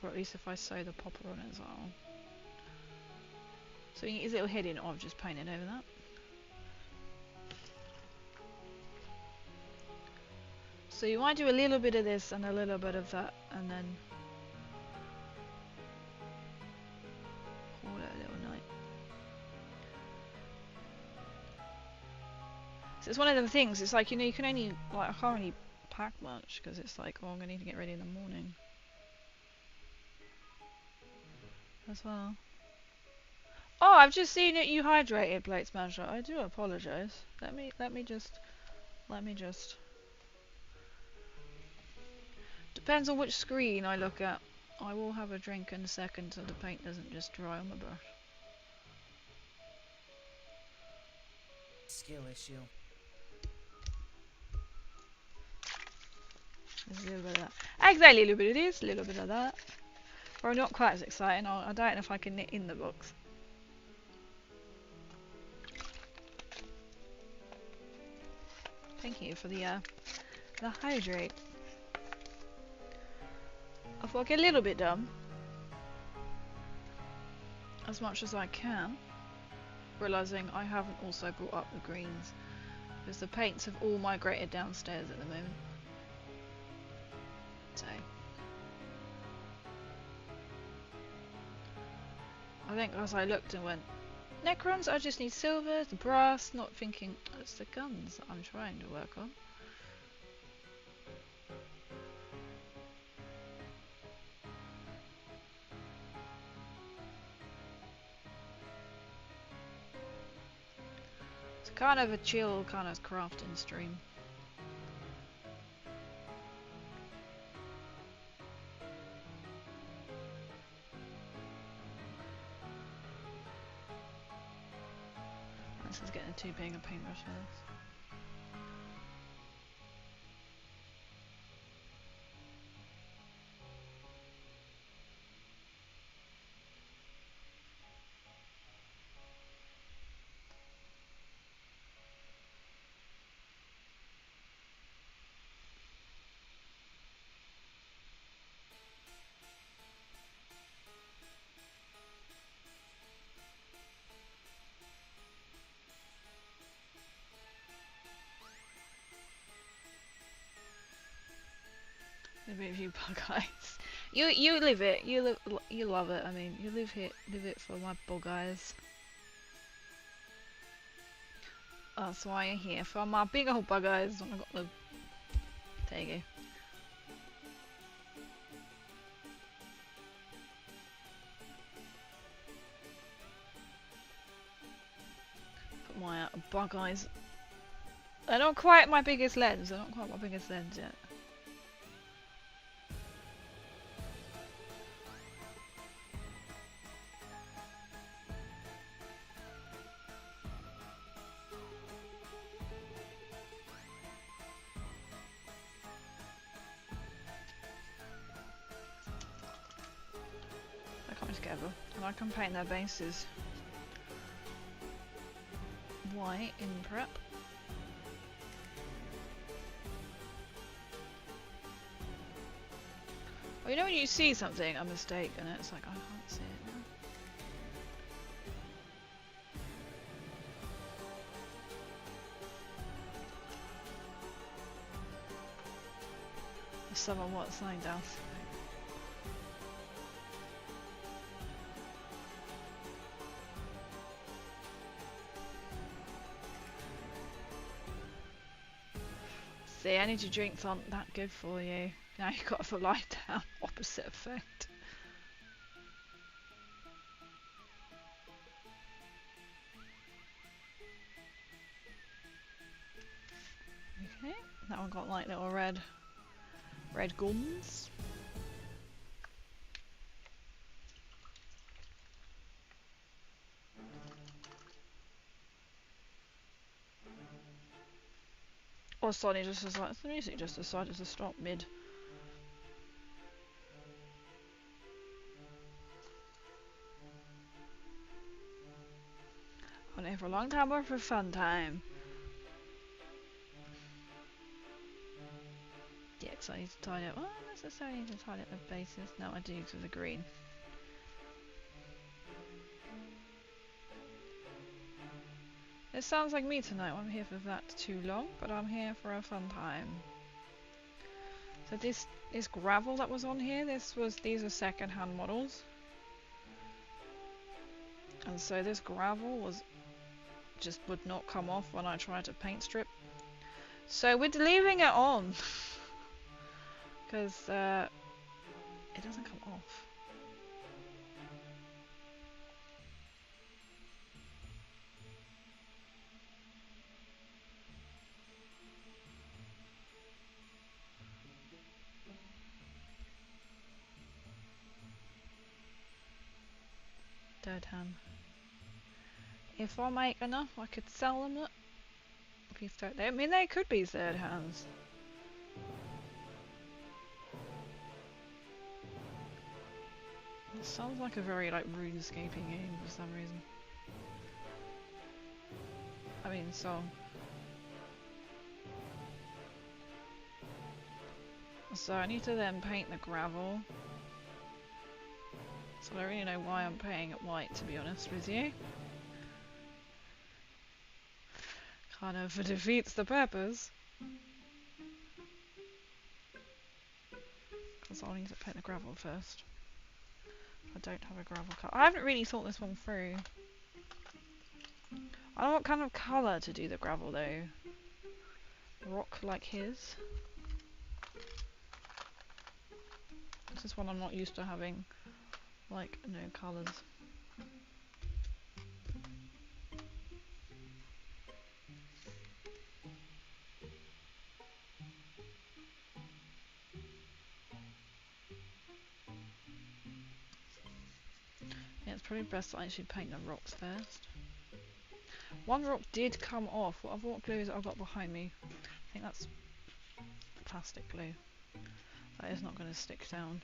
[SPEAKER 1] Or at least if I sew the popper on it as well. So his little head in, I've just painted over that. So you might do a little bit of this and a little bit of that, and then call it a little night. So it's one of them things. It's like, you know, you can only, like, I can't really pack much because it's like, oh, I'm gonna need to get ready in the morning as well. Oh, I've just seen it. You hydrated, Plate Smasher. I do apologise. Let me just. Depends on which screen I look at. I will have a drink in a second so the paint doesn't just dry on my brush.
[SPEAKER 3] Skill issue.
[SPEAKER 1] There's a little bit of that. Exactly, a little bit of this, a little bit of that. Well, not quite as exciting. I don't know if I can knit in the box. Thank you for the hydrate. I thought I'd get a little bit done. As much as I can. Realising I haven't also brought up the greens. Because the paints have all migrated downstairs at the moment. So. I think as I looked and went, Necrons, I just need silver, the brass, not thinking, it's the guns that I'm trying to work on. It's kind of a chill kind of crafting stream. This is getting too big a paintbrush for this. A bit of you bug eyes. You live it. You love it. I mean, you live it for my bug eyes. That's why you're here for my big old bug eyes. I got the. There you go. Put my bug eyes. They're not quite my biggest lens. They're not quite my biggest lens yet. Together, and I can paint their bases white in prep. Well, you know when you see something, a mistake, and it's like, I can't see it now. There's someone what's lying down. See, energy drinks aren't that good for you. Now you've got the lie down, opposite effect. Okay, that one got like little red gums. Or Sonny just was like, the music just decided to stop mid. On here for a long time or for fun time? Yeah, because I need to tidy up. Well, not necessarily need to tidy up the bases. No, I do to the green. It sounds like me tonight. I'm here for that too long, but I'm here for a fun time. So this gravel that was on here, these are second-hand models. And so this gravel was just would not come off when I tried to paint strip. So we're leaving it on because it doesn't come off. Dead hand. If I make enough, I could sell them. I mean, they could be third hands. It sounds like a very like RuneScaping game for some reason. I mean, song. So I need to then paint the gravel. So I don't really know why I'm painting it white, to be honest with you. Kind of defeats the purpose. Because I'll need to paint the gravel first. I don't have a gravel colour. I haven't really thought this one through. I don't know what kind of colour to do the gravel though. Rock like his. This is one I'm not used to having, like, no colours. Yeah, it's probably best that I should paint the rocks first. One rock did come off. What glue is it I've got behind me? I think that's plastic glue. That is not going to stick down.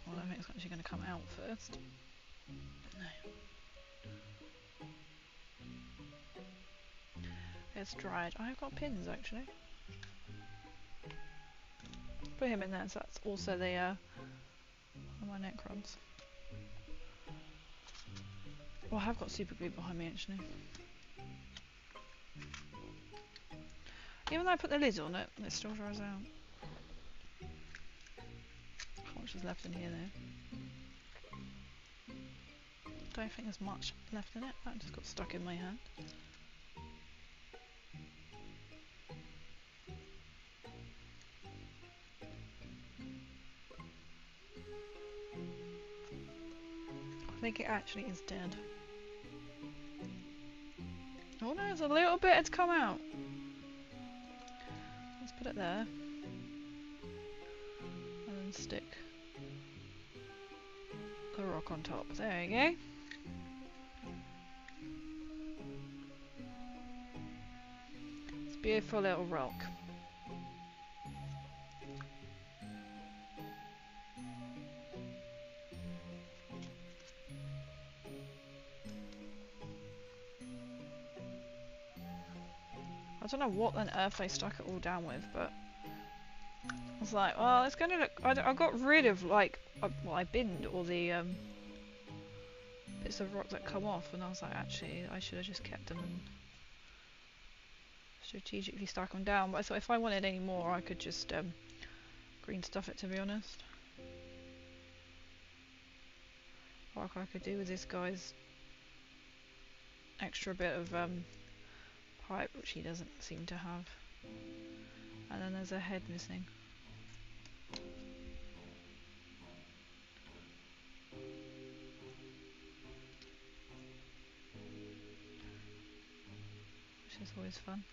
[SPEAKER 1] Well, I don't think it's actually going to come out first. No. It's dried. I've got pins actually. Put him in there, so that's also the my Necrons. Well, I have got super glue behind me actually. Even though I put the lid on it, it still dries out. How much is left in here though? Don't think there's much left in it. That just got stuck in my hand. I think it actually is dead. Oh no, there's a little bit it's come out. Let's put it there. And then stick the rock on top. There you go. It's a beautiful little rock. I don't know what on earth they stuck it all down with, but I was like, well, it's gonna look. I got rid of like, well, I binned all the bits of rock that come off, and I was like, actually, I should have just kept them and strategically stuck them down. But I thought if I wanted any more, I could just green stuff it. To be honest, like I could do with this guy's extra bit of pipe, which he doesn't seem to have. And then there's a head missing. Which is always fun.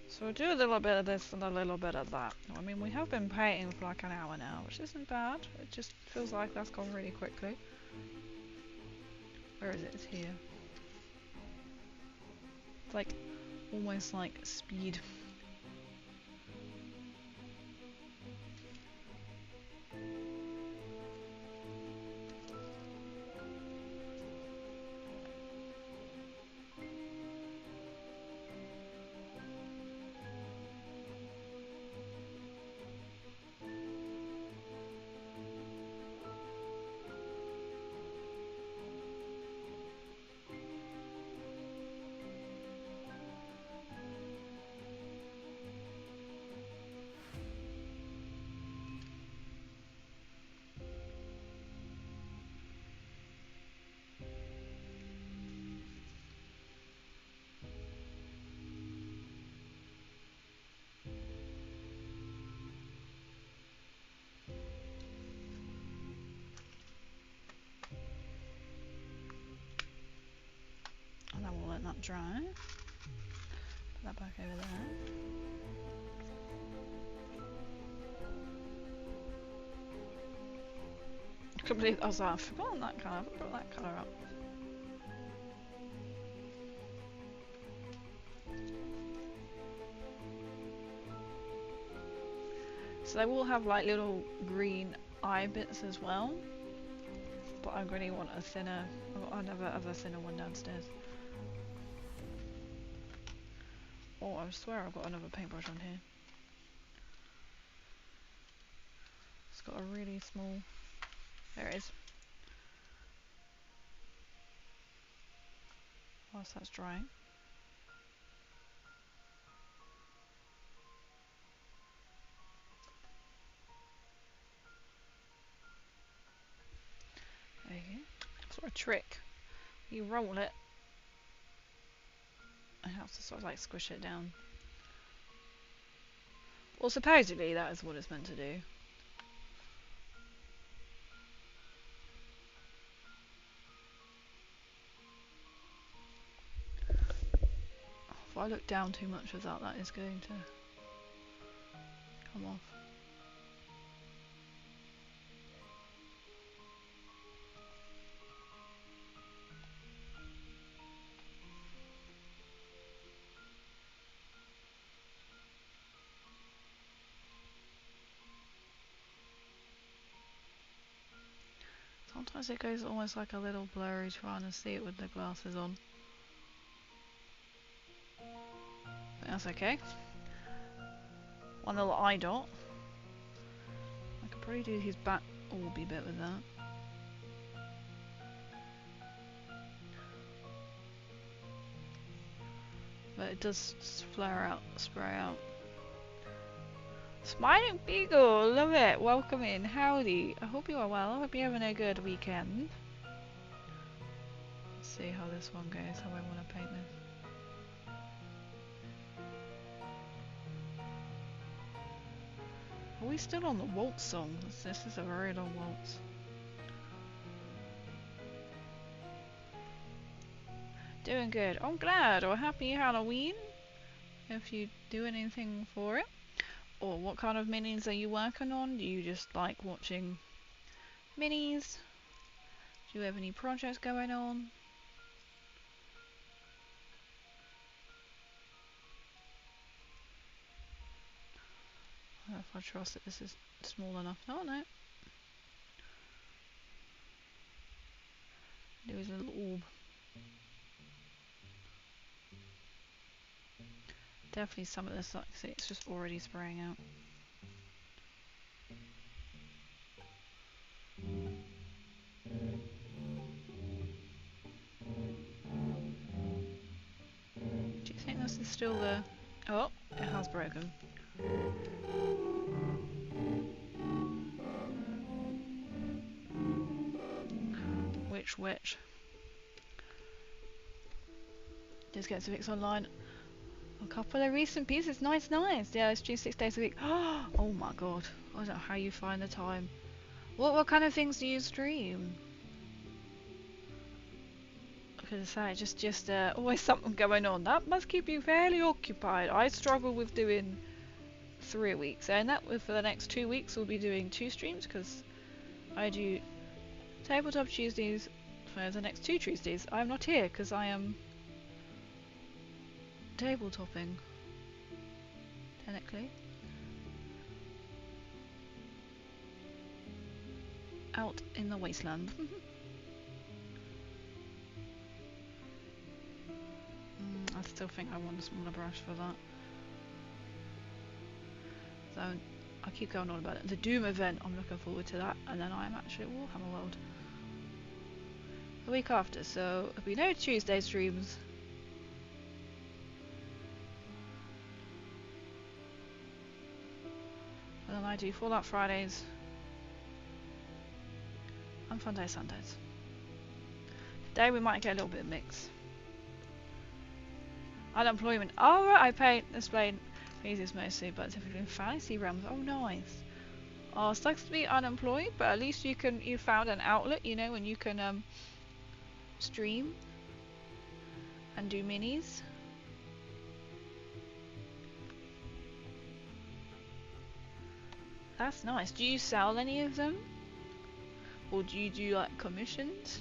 [SPEAKER 1] So we'll do a little bit of this and a little bit of that. I mean, we have been painting for like an hour now, which isn't bad. It just feels like that's gone really quickly. Where is it? It's here. It's like, almost like speed. dry. Put that back over there. Completely. I was like, I've forgotten that colour. I haven't brought that colour up. So they will have like little green eye bits as well. But I really want a thinner. I've got another other thinner one downstairs. Oh, I swear I've got another paintbrush on here. It's got a really small. There it is. Whilst that's drying. There you go. Sort of trick. You roll it. I have to sort of like squish it down. Well, supposedly that is what it's meant to do. If I look down too much of that, that is going to come off. Sometimes it goes almost like a little blurry trying to see it with the glasses on. But that's okay. One little eye dot. I could probably do his back orby bit with that. But it does flare out, spray out. Smiling Beagle, love it. Welcome in. Howdy. I hope you are well. I hope you're having a good weekend. Let's see how this one goes, how I want to paint this. Are we still on the waltz song? This is a very long waltz. Doing good. I'm glad. Or happy Halloween. If you do anything for it. Or what kind of minis are you working on? Do you just like watching minis? Do you have any projects going on? I don't know if I trust that this is small enough. Oh no. There is a little orb. Definitely some of this, like I see, it's just already spraying out. Do you think this is still the... Oh, it has broken. Which? Just get to fix online. A couple of recent pieces, nice. Yeah, it's due 6 days a week. Oh my god, I don't know how you find the time. What kind of things do you stream? Because I say, just always something going on. That must keep you fairly occupied. I struggle with doing 3 a week, and that for the next 2 weeks we'll be doing 2 streams because I do Tabletop Tuesdays for the next 2 Tuesdays. I'm not here because I am tabletopping, technically. Out in the wasteland. I still think I want a smaller brush for that. So I keep going on about it. The Doom event, I'm looking forward to that, and then I'm actually at Warhammer World the week after, so there'll be no Tuesday streams. And then I do Fallout Fridays and Fun Day Sundays. Today we might get a little bit of mix. Unemployment. Oh, right, I paint display pieces mostly, but typically in fantasy realms. Oh, nice. Oh, it sucks to be unemployed, but at least you found an outlet, you know, and you can stream. and do minis. That's nice. Do you sell any of them? Or do you do like commissions?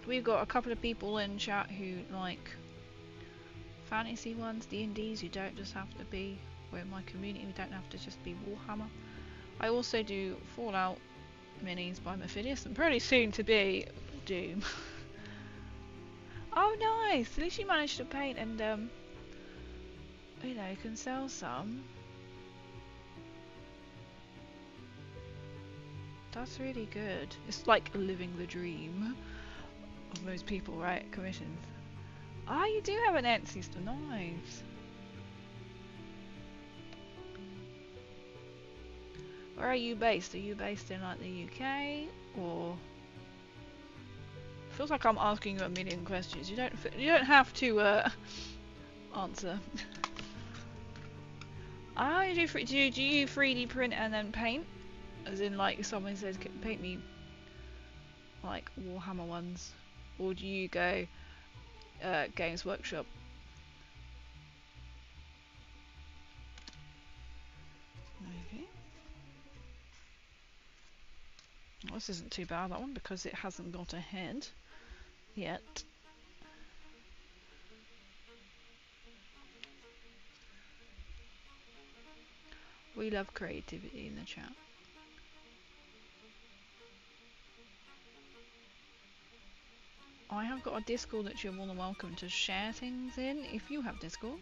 [SPEAKER 1] We've got a couple of people in chat who like fantasy ones, D&Ds. You don't just have to be, we're in my community, we don't have to just be Warhammer. I also do Fallout minis by Mephidius and pretty soon to be Doom. Oh nice! At least you managed to paint and you know, you can sell some. That's really good. It's like living the dream of most people, right? Commissions. Ah, you do have an Etsy store. Nice. Where are you based? Are you based in like the UK or? Feels like I'm asking you a million questions. You don't have to answer. Ah, you do you 3D print and then paint? As in like someone says, paint me like Warhammer ones, or do you go Games Workshop? Okay. Well, this isn't too bad, that one, because it hasn't got a head yet. We love creativity in the chat. I have got a Discord that you're more than welcome to share things in if you have Discord.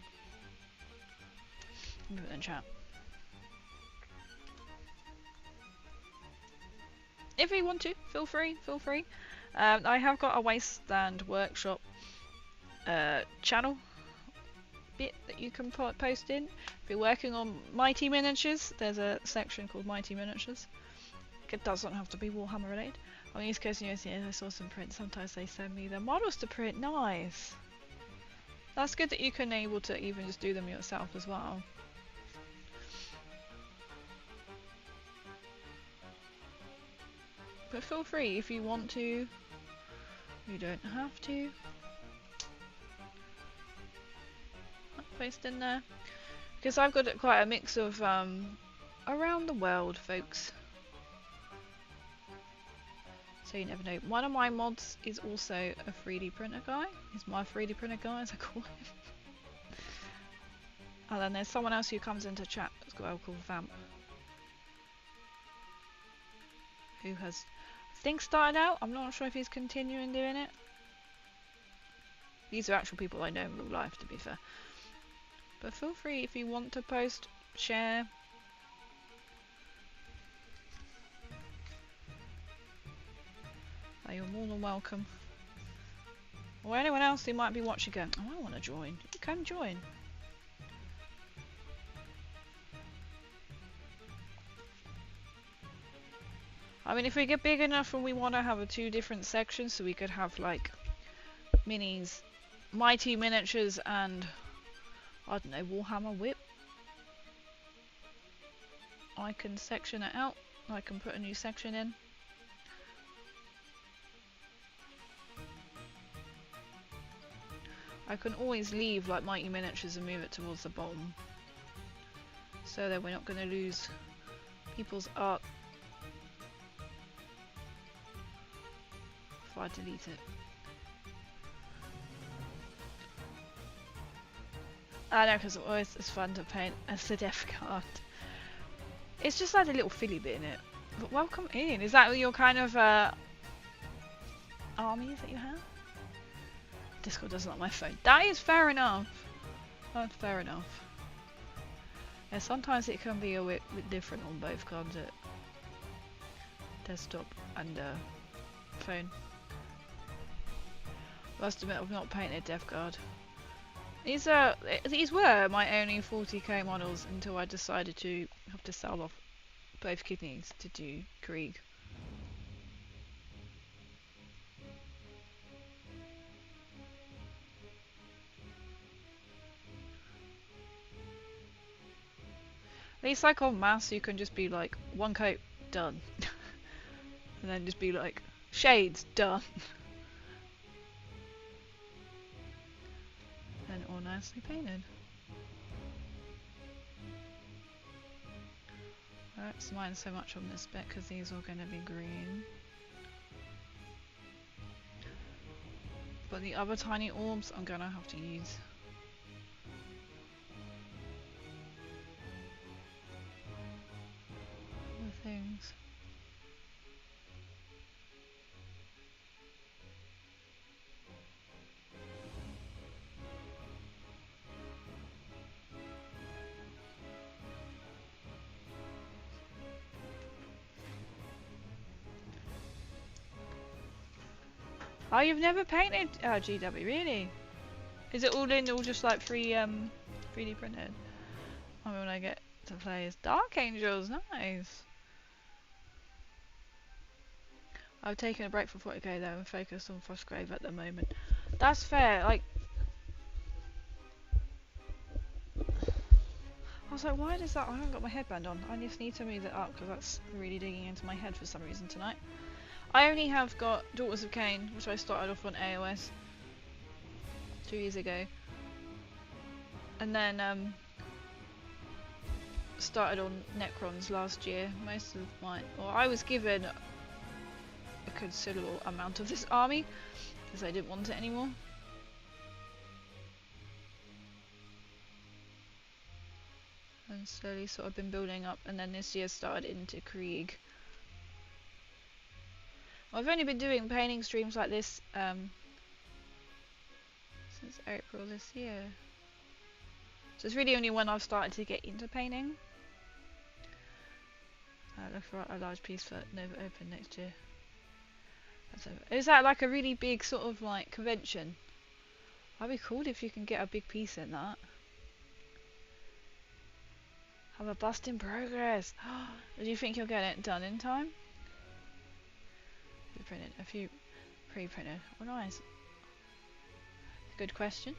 [SPEAKER 1] Put it in chat. If you want to, feel free, feel free. I have got a Wasteland Workshop channel bit that you can post in. If you're working on Mighty Miniatures, there's a section called Mighty Miniatures. It doesn't have to be Warhammer related. On the East Coast and US, I saw some prints. Sometimes they send me the models to print. Nice. That's good that you can able to even just do them yourself as well. But feel free if you want to. You don't have to. Post in there. Because I've got quite a mix of around the world folks. So you never know. One of my mods is also a 3D printer guy. He's my 3D printer guy, as I call him. And then there's someone else who comes into chat as well called Vamp. Who has, I think, started out. I'm not sure if he's continuing doing it. These are actual people I know in real life, to be fair. But feel free if you want to post, share. You're more than welcome. Or anyone else who might be watching going, oh, I want to join. You can join. I mean, if we get big enough and we want to have two different sections, so we could have like minis, Mighty Miniatures, and I don't know, Warhammer Whip. I can section it out. I can put a new section in. I can always leave like Mighty Miniatures and move it towards the bottom, so that we're not going to lose people's art if I delete it. I know, because it's fun to paint as the death card. It's just like a little filly bit in it. But welcome in. Is that your kind of armies that you have? Discord doesn't like my phone. That is fair enough. That's fair enough. Yeah, sometimes it can be a bit different on both cards, at desktop and phone. Must admit, I've not painted Death Guard. These were my only 40k models until I decided to have to sell off both kidneys to do Krieg. At least like on mass you can just be like one coat, done. And then just be like, shades, done. And all nicely painted. I don't mind so much on this bit because these are going to be green. But the other tiny orbs I'm going to have to use. The things. Oh, you've never painted GW, really? Is it all just like 3D printed? I mean, when I get to play as Dark Angels, nice. I've taken a break from 40k though and focused on Frostgrave at the moment. That's fair. Like, I was like, why does that? I haven't got my headband on. I just need to move it up because that's really digging into my head for some reason tonight. I only have got Daughters of Cain, which I started off on AOS 2 years ago, and then started on Necrons last year. Most of mine, well, I was given a considerable amount of this army because I didn't want it anymore. And slowly sort of been building up, and then this year started into Krieg. I've only been doing painting streams like this since April this year. So it's really only when I've started to get into painting. Look for a large piece for Nova Open next year. That's over. Is that like a really big sort of like convention? That'd be cool if you can get a big piece in that. Have a bust in progress. Do you think you'll get it done in time? Printed a few pre-printed. Oh, nice. Good question.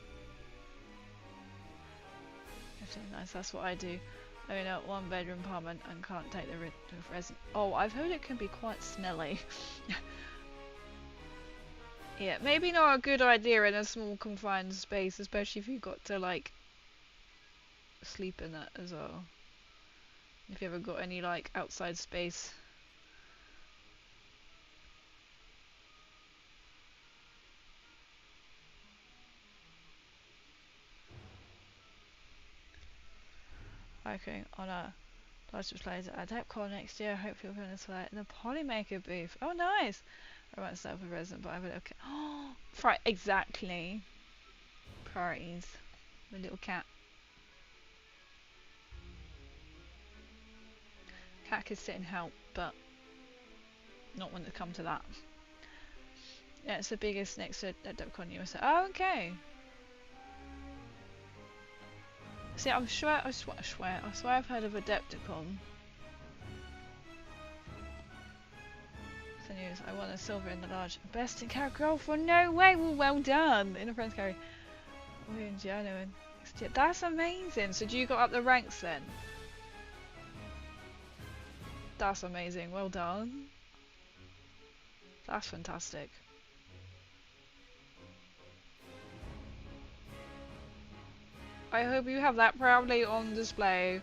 [SPEAKER 1] Nice. That's what I do. I mean, a one-bedroom apartment and can't take the resin. Oh, I've heard it can be quite smelly. Yeah, maybe not a good idea in a small confined space, especially if you've got to like sleep in it as well. If you haven't got any like outside space. Okay, on a large displays at AdeptCon next year. Hopefully we're going to select the Polymaker booth. Oh, nice! I won't start with resin, but I will. Okay. Oh, right, exactly. Priorities. The little cat. Cat could sit and help, but not when it comes to that. Yeah, it's the biggest next to AdeptCon USA. Oh, okay. See, I swear I've heard of Adepticon. So news, I won a silver in the large. Best in character role for no way. Well done in a friend's carry. That's amazing. So do you got up the ranks then? That's amazing. Well done. That's fantastic. I hope you have that proudly on display.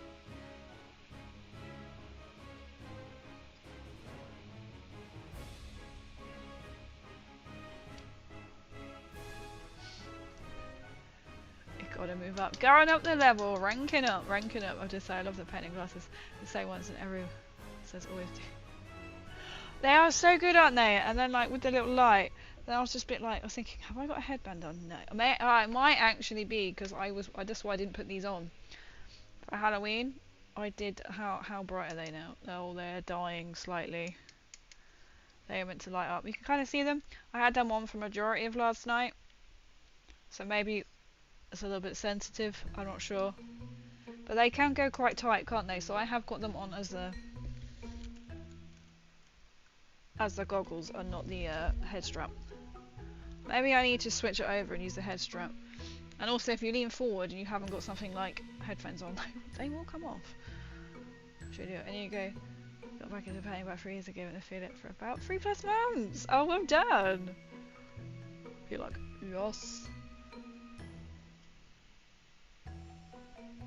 [SPEAKER 1] You gotta move up. Going up the level, ranking up. I just say I love the painting glasses. The same ones and every says always do. They are so good, aren't they? And then like with the little light, then I was just a bit like, I was thinking, have I got a headband on? No. I might actually be, because that's why I didn't put these on. For Halloween, I did, how bright are they now? Oh, they're dying slightly. They are meant to light up. You can kind of see them. I had them on for majority of last night. So maybe it's a little bit sensitive, I'm not sure. But they can go quite tight, can't they? So I have got them on as the goggles and not the head strap. Maybe I need to switch it over and use the head strap. And also if you lean forward and you haven't got something like headphones on, they will come off. Should do it. And you go Got back into painting about 3 years ago and I feel it for about 3+ months. Oh, well done. You're like, yes.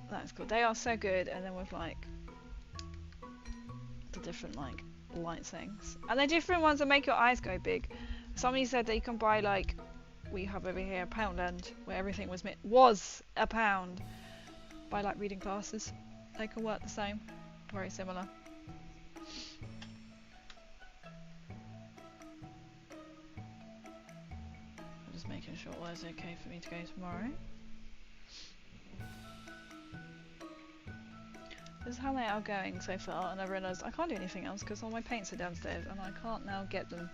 [SPEAKER 1] That's cool. They are so good, and then with like the different like light things, and the different ones that make your eyes go big. Somebody said that you can buy like we have over here Poundland, where everything was a pound. Buy like reading glasses. They can work the same. Very similar. I'm just making sure it was okay for me to go tomorrow. This is how they are going so far, and I realised I can't do anything else because all my paints are downstairs and I can't now get them.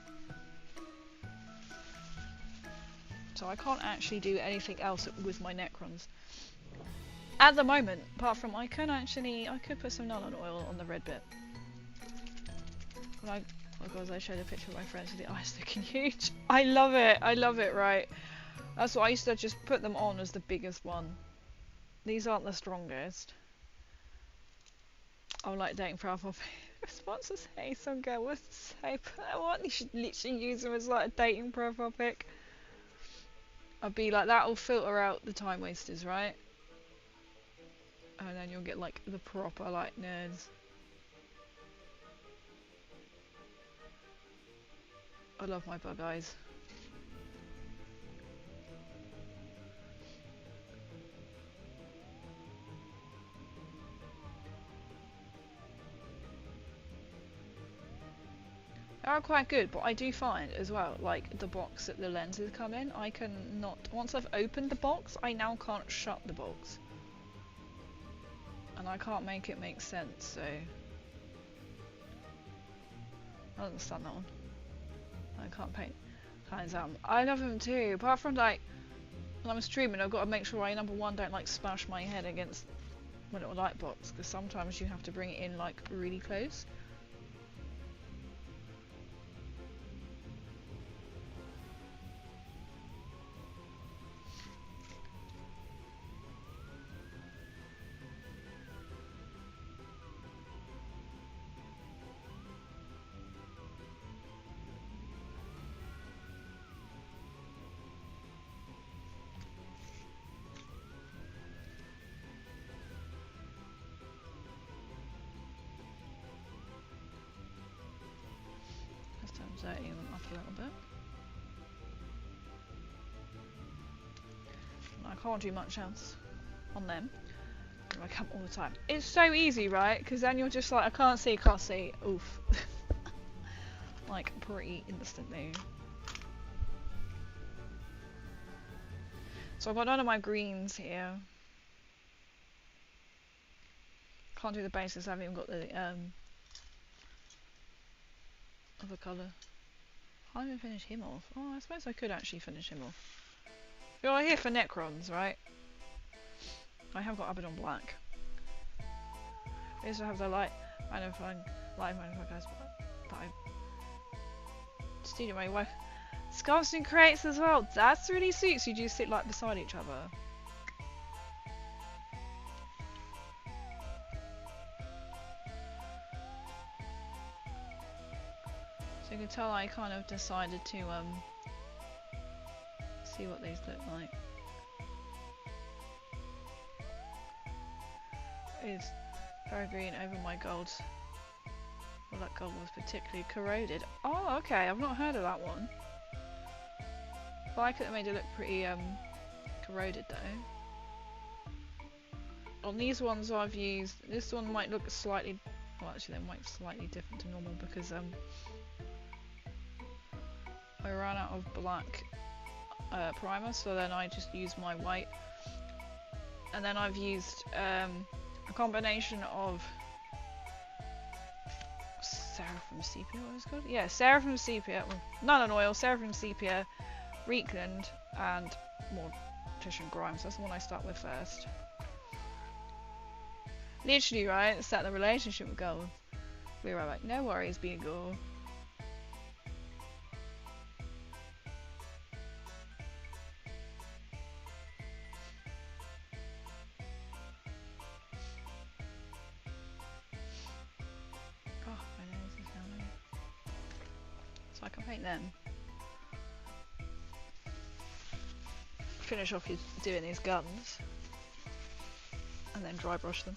[SPEAKER 1] So I can't actually do anything else with my Necrons. At the moment, apart from I could put some nylon oil on the red bit. But because I showed a picture of my friends with the eyes looking huge. I love it, right? That's why I used to just put them on as the biggest one. These aren't the strongest. I like dating profile responses. Hey, some girl was to say, but I want you should literally use them as like a dating profile pic. I'd be like, that'll filter out the time wasters, right? And then you'll get like the proper like nerds. I love my bug eyes. They are quite good, but I do find as well, like the box that the lenses come in, I can not, once I've opened the box, I now can't shut the box. And I can't make it make sense, so I don't understand that one. I can't paint hands out. I love them too, apart from like, when I'm streaming I've got to make sure I, number one, don't like smash my head against my little light box, because sometimes you have to bring it in like really close. Dirtying them up a little bit. And I can't do much else on them. I come all the time. It's so easy, right? Because then you're just like, I can't see. Oof. Like pretty instantly. So I've got none of my greens here. Can't do the bases. I haven't even got the other colour. Can't even finish him off. Oh, I suppose I could actually finish him off. You're here for Necrons, right? I have got Abaddon Black. I used to have the live magnifying guys, but I studio my wife. Sculpting crates as well. That's really sweet. So you just sit like beside each other. So you can tell I kind of decided to see what these look like. Is Peregrine over my gold? Well, that gold was particularly corroded. Oh, okay. I've not heard of that one. But I could have made it look pretty corroded though. On these ones I've used, this one might look slightly, well actually they might be slightly different to normal because I ran out of black primer, so then I just used my white. And then I've used a combination of Seraphim Sepia, what is it called? Yeah, Seraphim Sepia, well, nylon oil, Seraphim Sepia, Reekland, and Mortician Grimes. That's the one I start with first. Literally, right, start the relationship with gold. Be right back. No worries, being gold. Oh, my So I can paint them. Finish off doing these guns. And then dry brush them.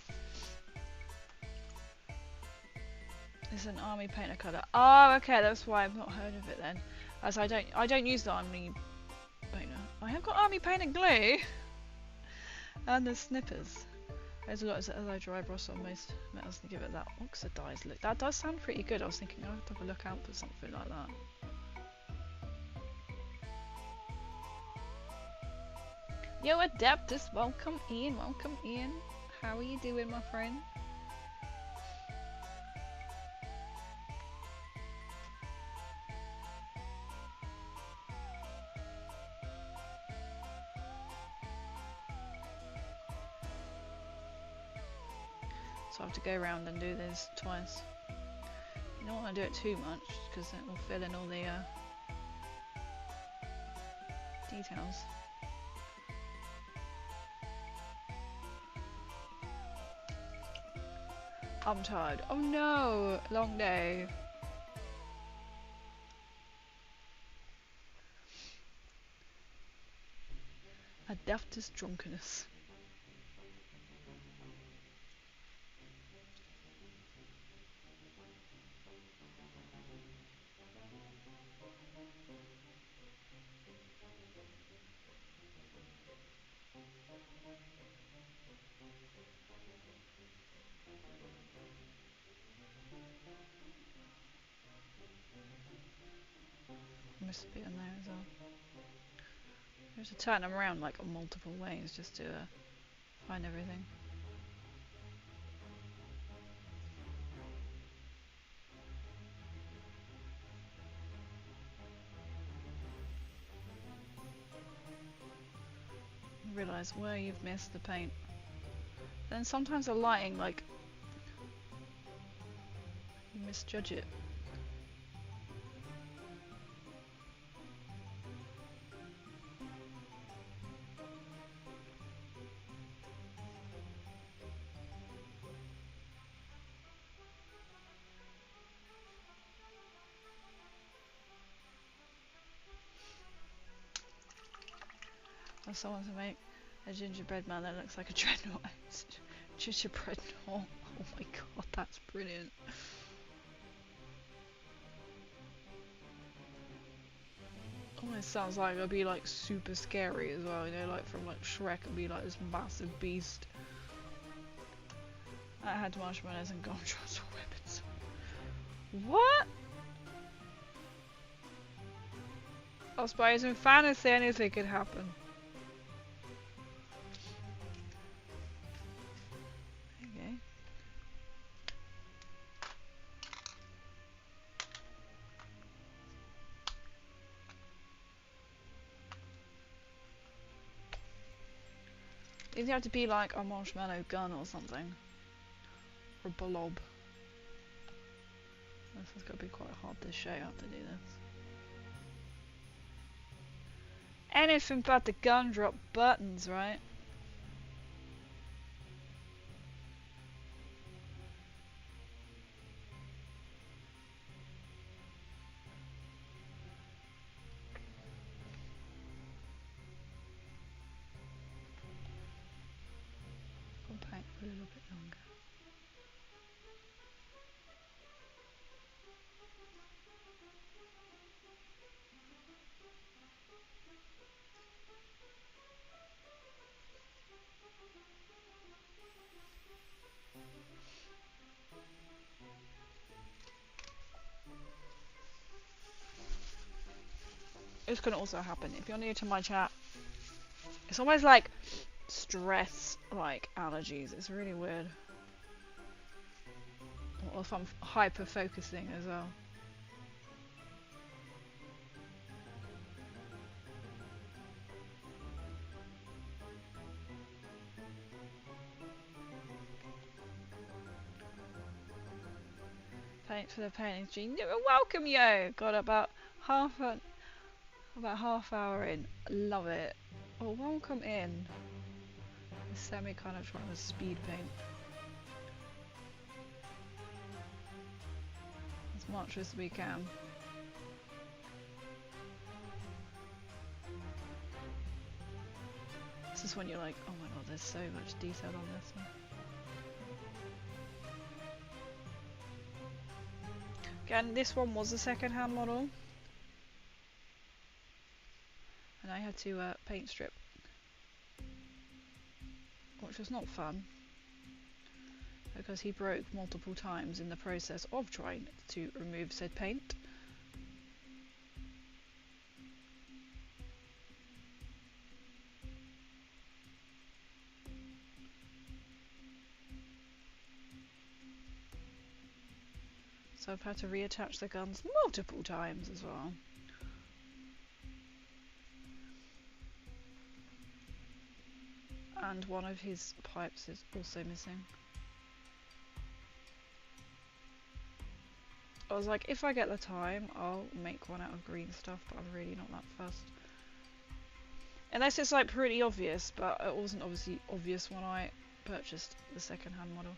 [SPEAKER 1] It's an army painter colour. Oh, okay, that's why I've not heard of it then. As I don't use the army painter. I have got army painter glue and the snippers. As a lot as I dry brush on most metals to give it that oxidized look. That does sound pretty good. I was thinking I'll have to have a look out for something like that. Yo, Adeptus, welcome in, welcome in. How are you doing, my friend? So I have to go around and do this twice. You don't want to do it too much because it will fill in all the details. I'm tired. Oh no! Long day. Adeptus drunkenness. Must be on there as well. You have to turn them around like multiple ways just to find everything. Realise where you've missed the paint. Then sometimes the lighting, like, you misjudge it. Or someone to make a gingerbread man that looks like a dreadnought. Gingerbread knot. Oh my god, that's brilliant. Almost sounds like it'll be like super scary as well, you know, like from like Shrek, it'll be like this massive beast. I had marshmallows and gold transfer weapons. What? I suppose in fantasy anything could happen. Okay. It'd have to be like a marshmallow gun or something. Or a blob. This is going to be quite hard to show how to do this. Anything but the gun drop buttons, right? I'll paint for a little bit longer. It's gonna also happen if you're new to my chat. It's almost like stress, like allergies. It's really weird. Or if I'm hyper focusing as well. Thanks for the painting, Gene. Welcome, yo. Got about half hour in. Love it. Oh, welcome in. Semi kind of trying to speed paint as much as we can. This is when you're like, oh my god, there's so much detail on this one. Again, this one was a second-hand model. And I had to paint strip. Which was not fun. Because he broke multiple times in the process of trying to remove said paint. So I've had to reattach the guns multiple times as well. And one of his pipes is also missing. I was like, if I get the time, I'll make one out of green stuff, but I'm really not that fussed. Unless it's like pretty obvious, but it wasn't obviously obvious when I purchased the second-hand model.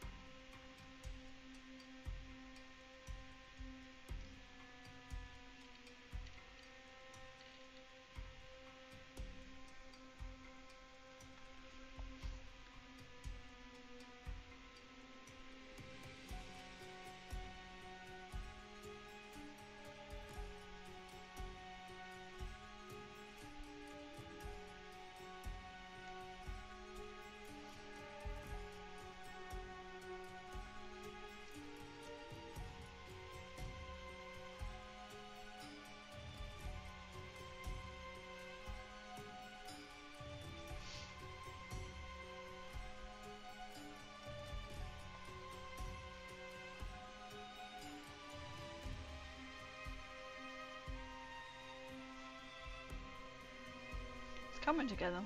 [SPEAKER 1] Coming together.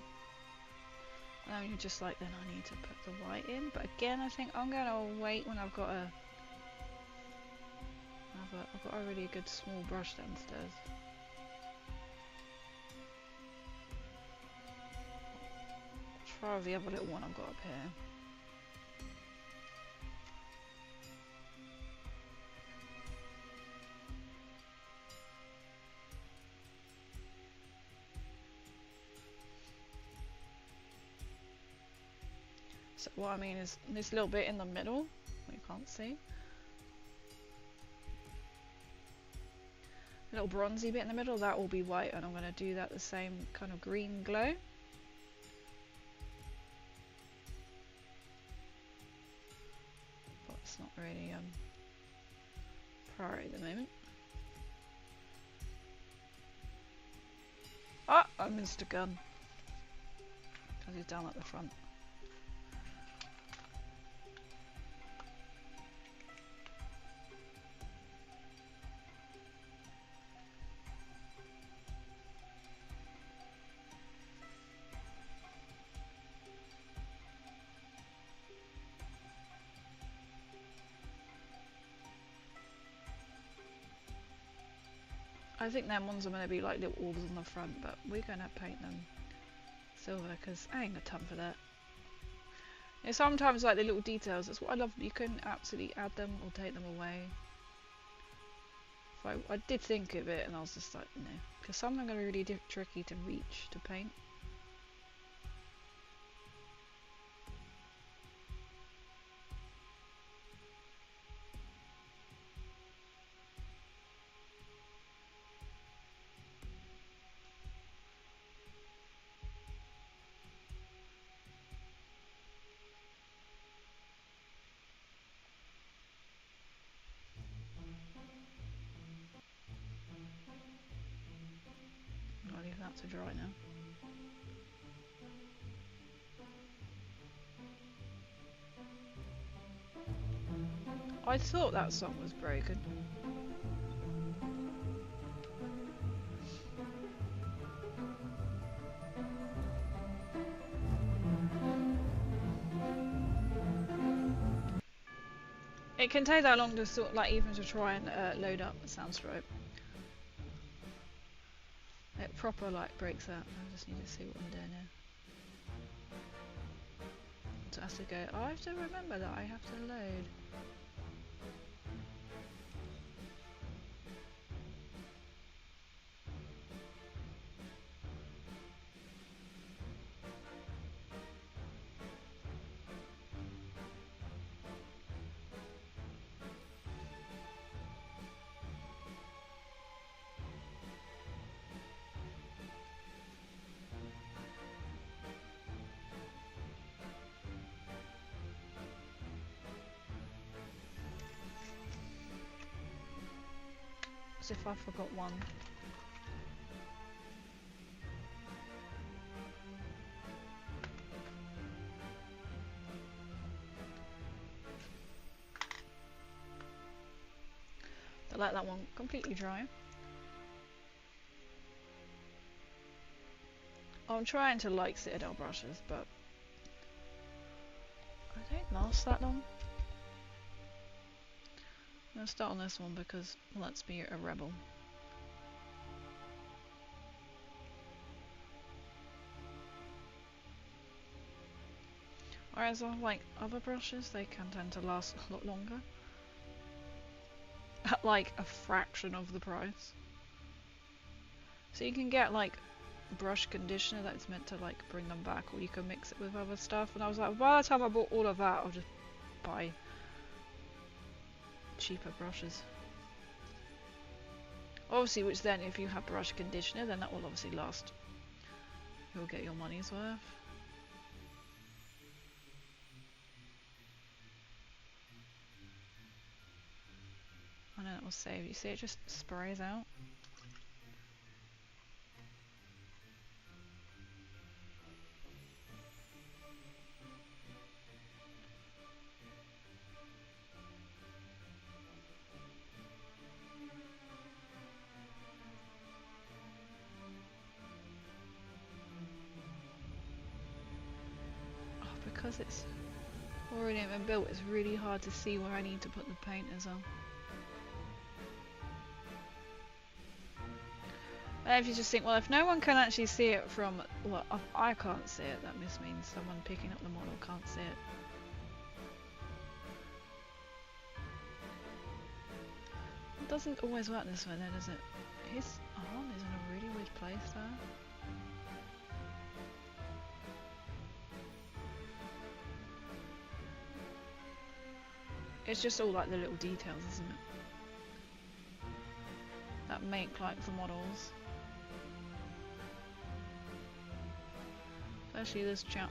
[SPEAKER 1] And then you're just like, then I need to put the white in. But again, I think I'm gonna wait when I've got I've got a really good small brush downstairs. Try the other little one I've got up here. So what I mean is this little bit in the middle, we can't see. Little bronzy bit in the middle, that will be white, and I'm going to do that the same kind of green glow. But it's not really priority at the moment. Ah, I missed a gun. Because he's down at the front. I think them ones are going to be like little orbs on the front, but we're going to paint them silver because I ain't got time for that. You know, sometimes like the little details, that's what I love. You can absolutely add them or take them away. So I did think of it and I was just like, no, because some of them are going to be really tricky to reach to paint. I'll leave that to dry now. I thought that song was broken. It can take that long to sort, like even to try and load up the soundstroke. It proper like breaks out. I just need to see what I'm doing here. So I have to go. Oh, I have to remember that I have to load. as if I forgot one. To let that one completely dry. I'm trying to like Citadel brushes, but I don't last that long. I'm gonna start on this one because let's be a rebel. Whereas I like other brushes, they can tend to last a lot longer. At like a fraction of the price. So you can get like brush conditioner that's meant to like bring them back, or you can mix it with other stuff, and I was like, by the time I bought all of that, I'll just buy cheaper brushes. Obviously, which then if you have brush conditioner, then that will obviously last. You'll get your money's worth. I know that will save. You see it just sprays out. Oh, because it's already been built, it's really hard to see where I need to put the painters on. And if you just think, well, if no one can actually see it from, well, if I can't see it, that just means someone picking up the model can't see it. It doesn't always work this way though, does it? His arm is in a really weird place there. It's just all like the little details, isn't it? That make like the models. Especially this chap.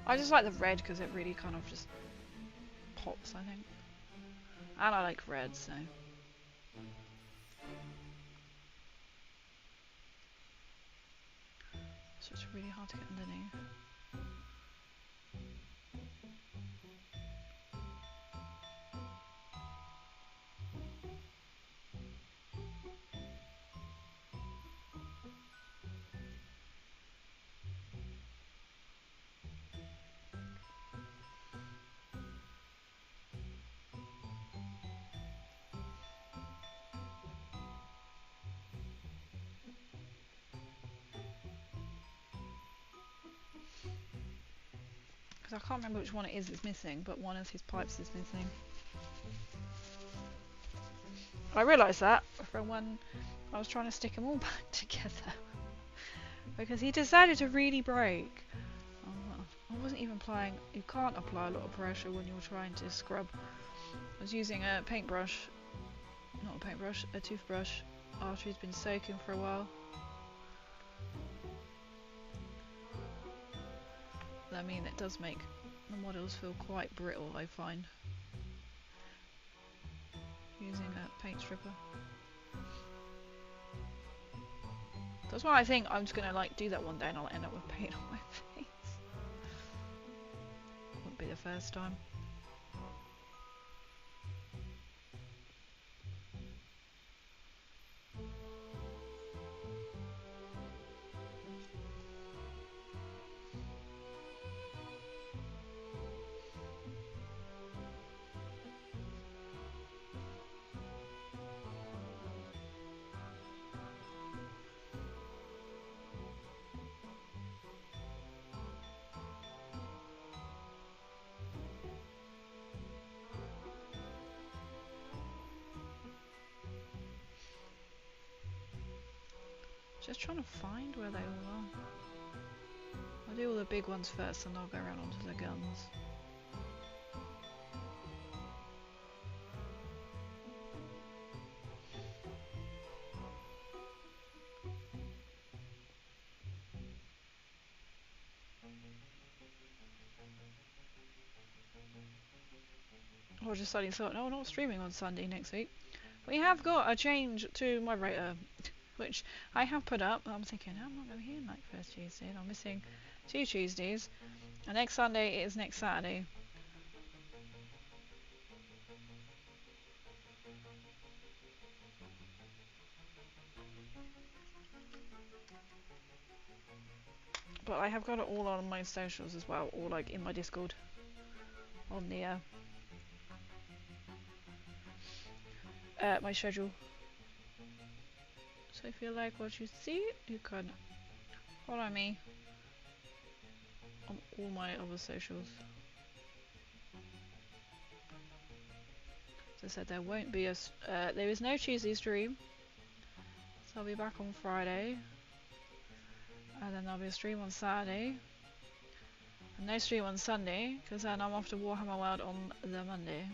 [SPEAKER 1] I just like the red because it really kind of just pops, I think. And I like red, so. It's just really hard to get underneath. I can't remember which one it is that's missing, but one of his pipes is missing. I realised that from when I was trying to stick them all back together. Because he decided to really break. I wasn't even applying, you can't apply a lot of pressure when you're trying to scrub. I was using a paintbrush, not a paintbrush, a toothbrush, after he's been soaking for a while. I mean, it does make the models feel quite brittle, I find, using a paint stripper. That's why I think I'm just gonna like do that one day and I'll end up with paint on my face. Wouldn't be the first time. Just trying to find where they all are. I'll do all the big ones first and I'll go around onto the guns. I just suddenly thought, no, we're not streaming on Sunday next week. We have got a change to my rota, which I have put up. I'm thinking, I'm not going to be here like first Tuesday, and I'm missing 2 Tuesdays. And next Sunday is next Saturday. But I have got it all on my socials as well, or like in my Discord, on the my schedule. So if you like what you see, you can follow me on all my other socials. As I said, there won't be a there is no Tuesday stream, so I'll be back on Friday, and then there'll be a stream on Saturday, and no stream on Sunday, because then I'm off to Warhammer World on the Monday.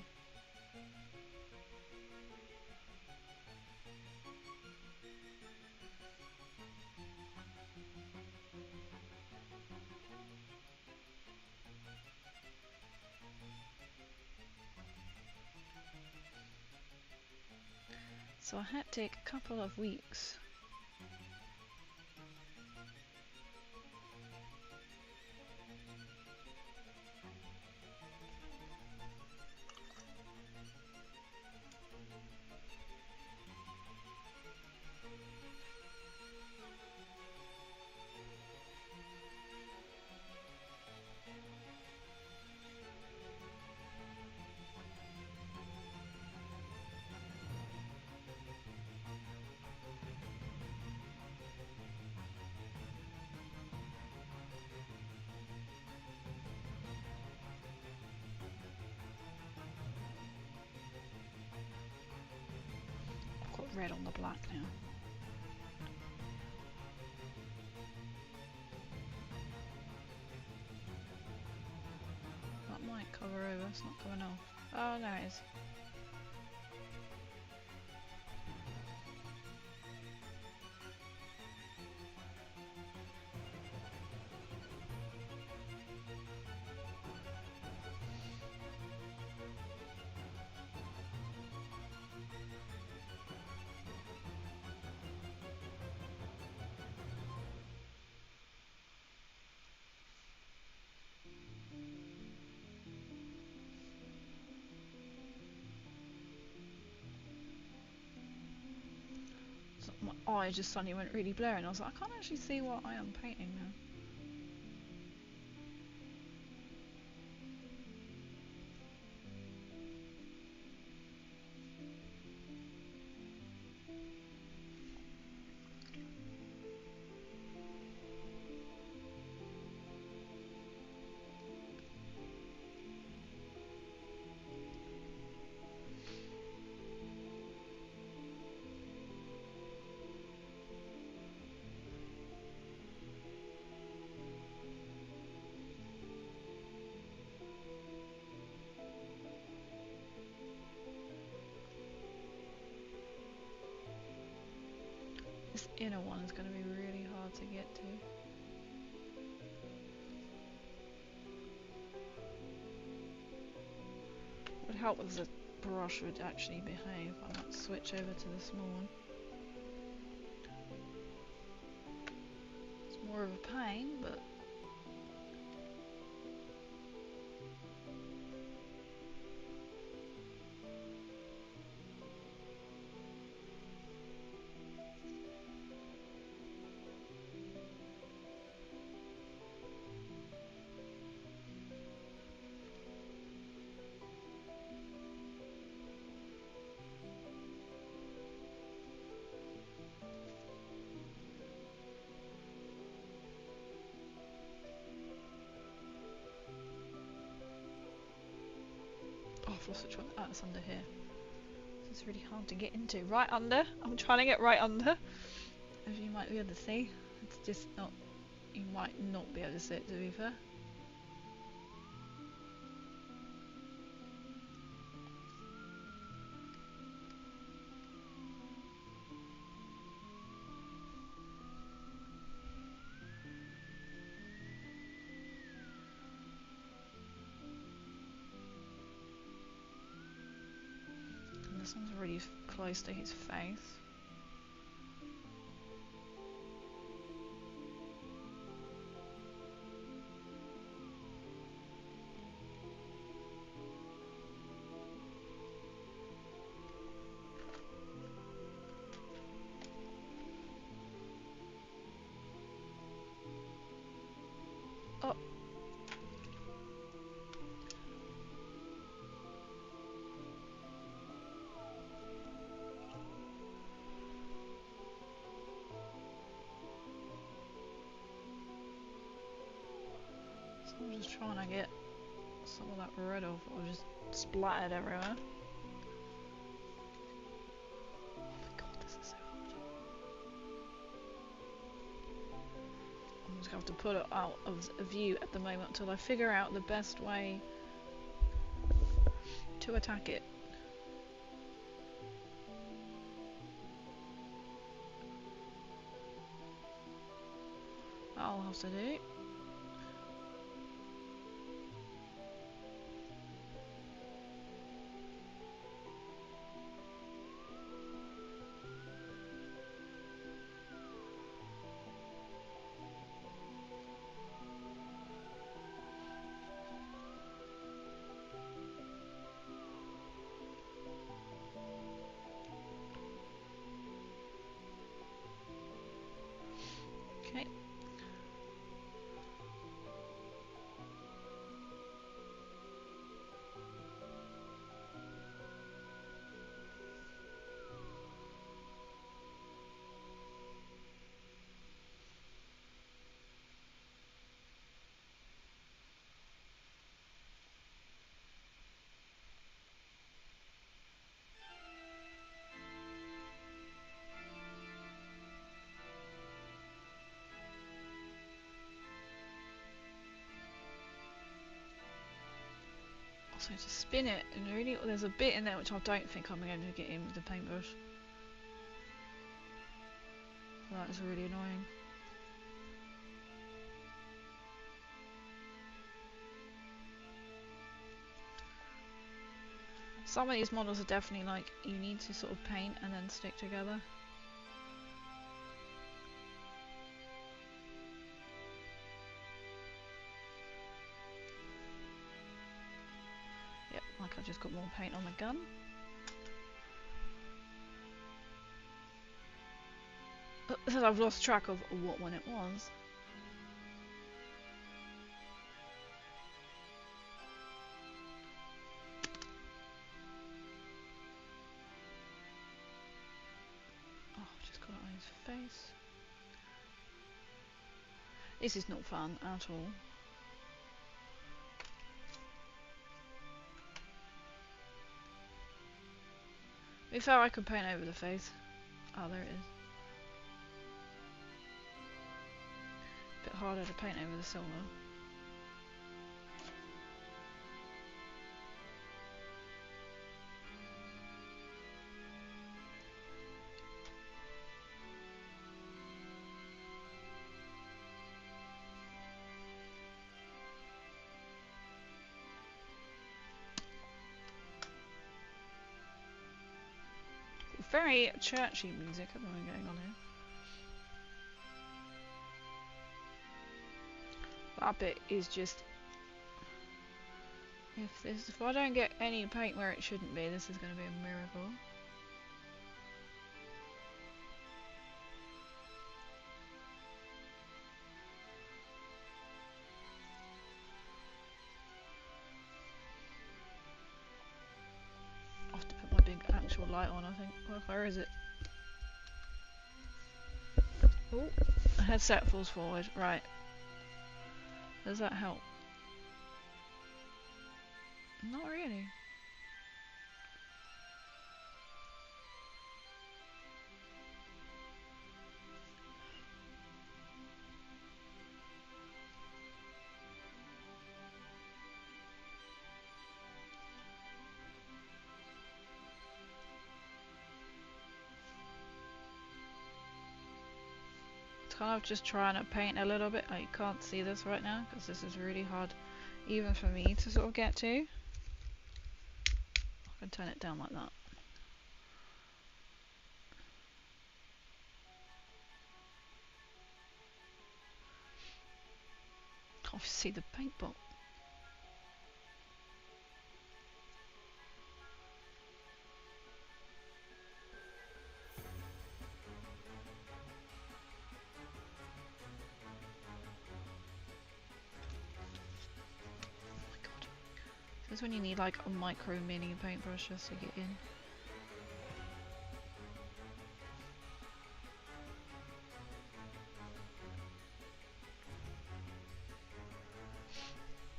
[SPEAKER 1] So I had to take a couple of weeks. I've got red on the black now. That might cover over, it's not coming off. Oh, no it is. So my eye just suddenly went really blurry, and I was like, I can't actually see what I am painting now. This inner one is going to be really hard to get to. Would help if the brush would actually behave. I might switch over to the small one. It's more of a pain, but oh, I've lost which one. Ah, it's under here. It's really hard to get into. Right under. I'm trying to get right under. As you might be able to see. It's just not... You might not be able to see it, to be fair. This one's really close to his face. Oh. So I'm just trying to get some of that rid of, or just splattered everywhere. Oh my god, this is so hard. I'm just going to have to put it out of view at the moment until I figure out the best way to attack it. I'll have to do. Okay. So to spin it, and really, there's a bit in there which I don't think I'm going to get in with the paintbrush. That is really annoying. Some of these models are definitely like, you need to sort of paint and then stick together. Yep, like I just got more paint on the gun. So I've lost track of what one it was. Oh, I've just got it on his face. This is not fun at all. To be fair, I could paint over the face. Oh, there it is. Bit harder to paint over the silver. Very churchy music at the moment going on here. That bit is just, if I don't get any paint where it shouldn't be, this is going to be a miracle. I have to put my big actual light on, I think. Well, where is it? Oh, the headset falls forward. Right. Does that help? Not really. Kind of just trying to paint a little bit. I can't see this right now because this is really hard even for me to sort of get to. I can turn it down like that. I see the paintball. This is when you need like a micro mini paintbrush just to get in.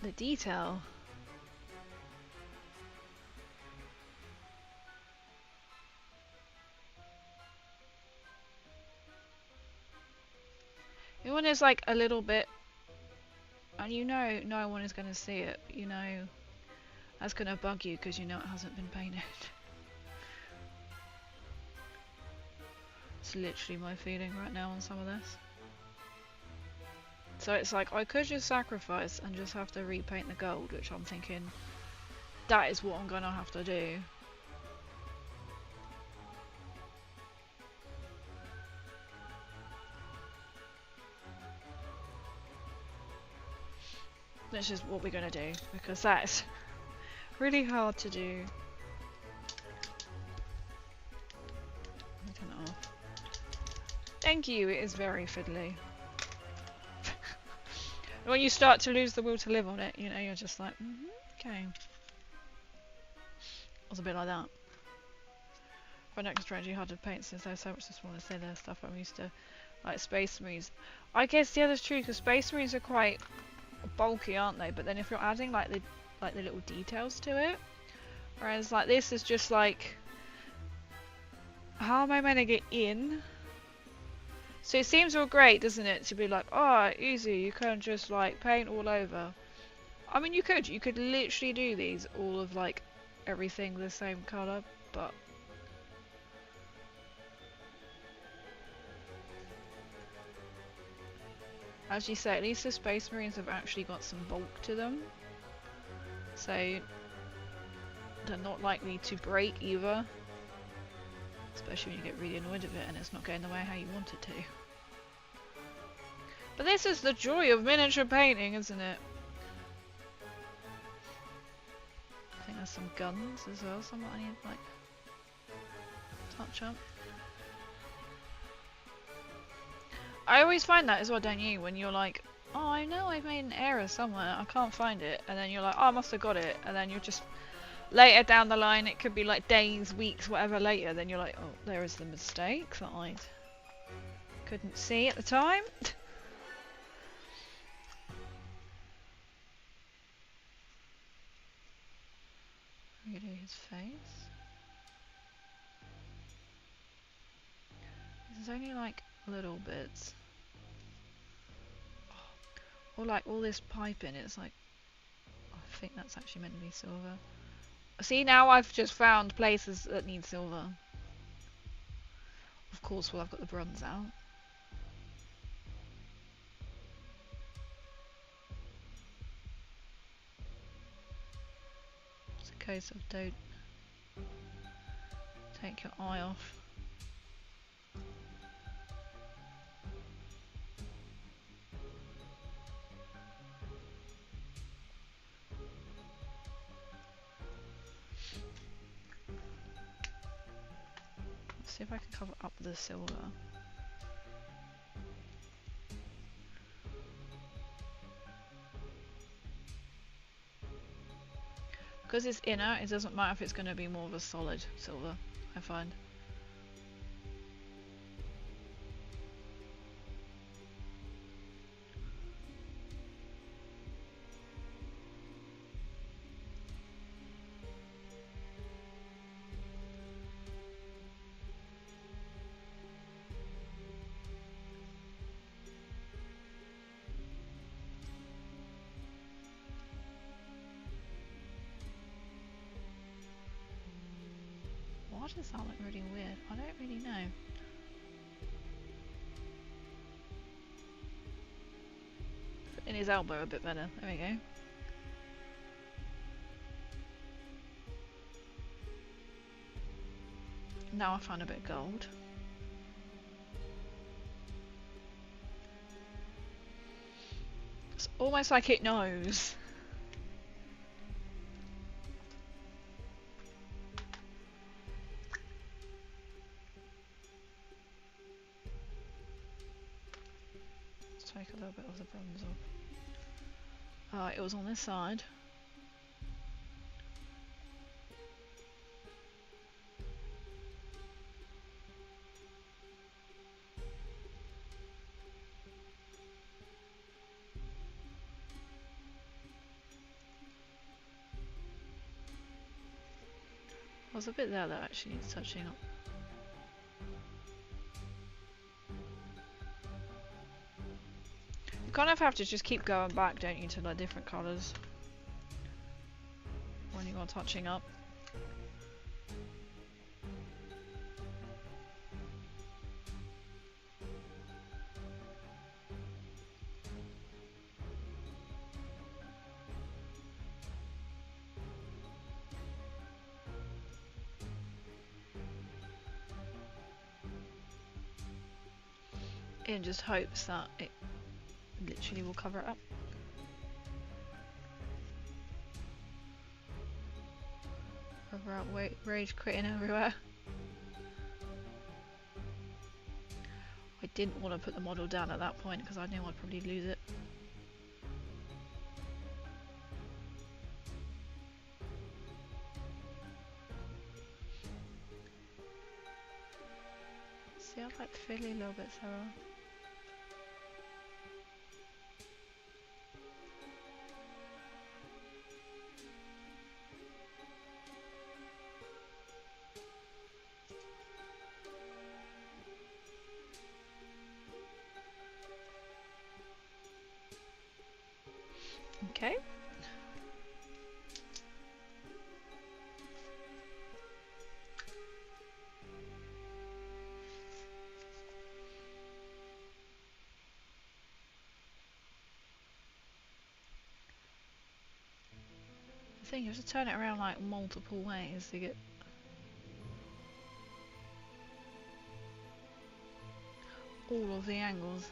[SPEAKER 1] The detail. You want is like a little bit, and you know no one is going to see it, but you know that's going to bug you because you know it hasn't been painted. It's literally my feeling right now on some of this. So it's like I could just sacrifice and just have to repaint the gold, which I'm thinking that is what I'm going to have to do. That's just what we're going to do because that's really hard to do. Turn it off. Thank you, it is very fiddly. When you start to lose the will to live on it, you know, you're just like, okay. It was a bit like that. For next strategy, hard to paint since there's so much to want to say there's stuff I'm used to, like Space Marines. I guess yeah, that's true because Space Marines are quite bulky, aren't they? But then if you're adding like the little details to it, whereas like this is just like, how am I meant to get in? So it seems all great, doesn't it, to be like, oh, easy, you can just like paint all over. I mean, you could literally do these all of like everything the same colour, but as you say, at least the Space Marines have actually got some bulk to them, so they're not likely to break either. Especially when you get really annoyed with it and it's not going the way how you want it to. But this is the joy of miniature painting, isn't it? I think there's some guns as well, some I need like touch up. I always find that as well, don't you? When you're like, oh, I know I've made an error somewhere, I can't find it, and then you're like, oh, I must have got it, and then you're just later down the line, it could be like days, weeks, whatever later, then you're like, oh, there is the mistake that I couldn't see at the time. I'm gonna do his face. There's only like little bits. Or like all this piping, it's like, I think that's actually meant to be silver. See, now I've just found places that need silver. Of course, well, I've got the bronze out. It's a case of don't take your eye off. Let's see if I can cover up the silver. Because it's inner, it doesn't matter if it's going to be more of a solid silver, I find. Why does that look really weird? I don't really know. In his elbow a bit better. There we go. Now I found a bit of gold. It's almost like it knows. Let's take a little bit of the bronze off. It was on this side. There's a bit there that actually needs touching up. You kind of have to just keep going back, don't you, to like different colours when you are touching up. In just hopes that it literally will cover it up. Cover up rage quitting everywhere. I didn't want to put the model down at that point because I knew I'd probably lose it. See, I'd like Philly a little bit thorough. Okay. The thing, you have to turn it around like multiple ways to get all of the angles.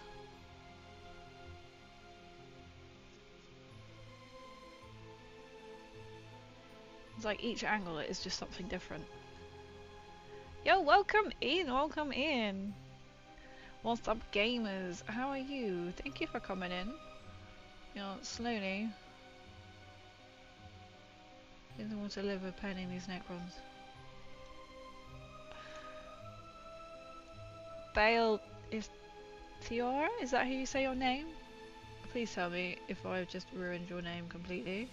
[SPEAKER 1] It's like each angle is just something different. Yo, welcome in, welcome in. What's up, gamers? How are you? Thank you for coming in. You know, slowly. Didn't want to live with penning these Necrons. Bale is Theora? Is that how you say your name? Please tell me if I've just ruined your name completely.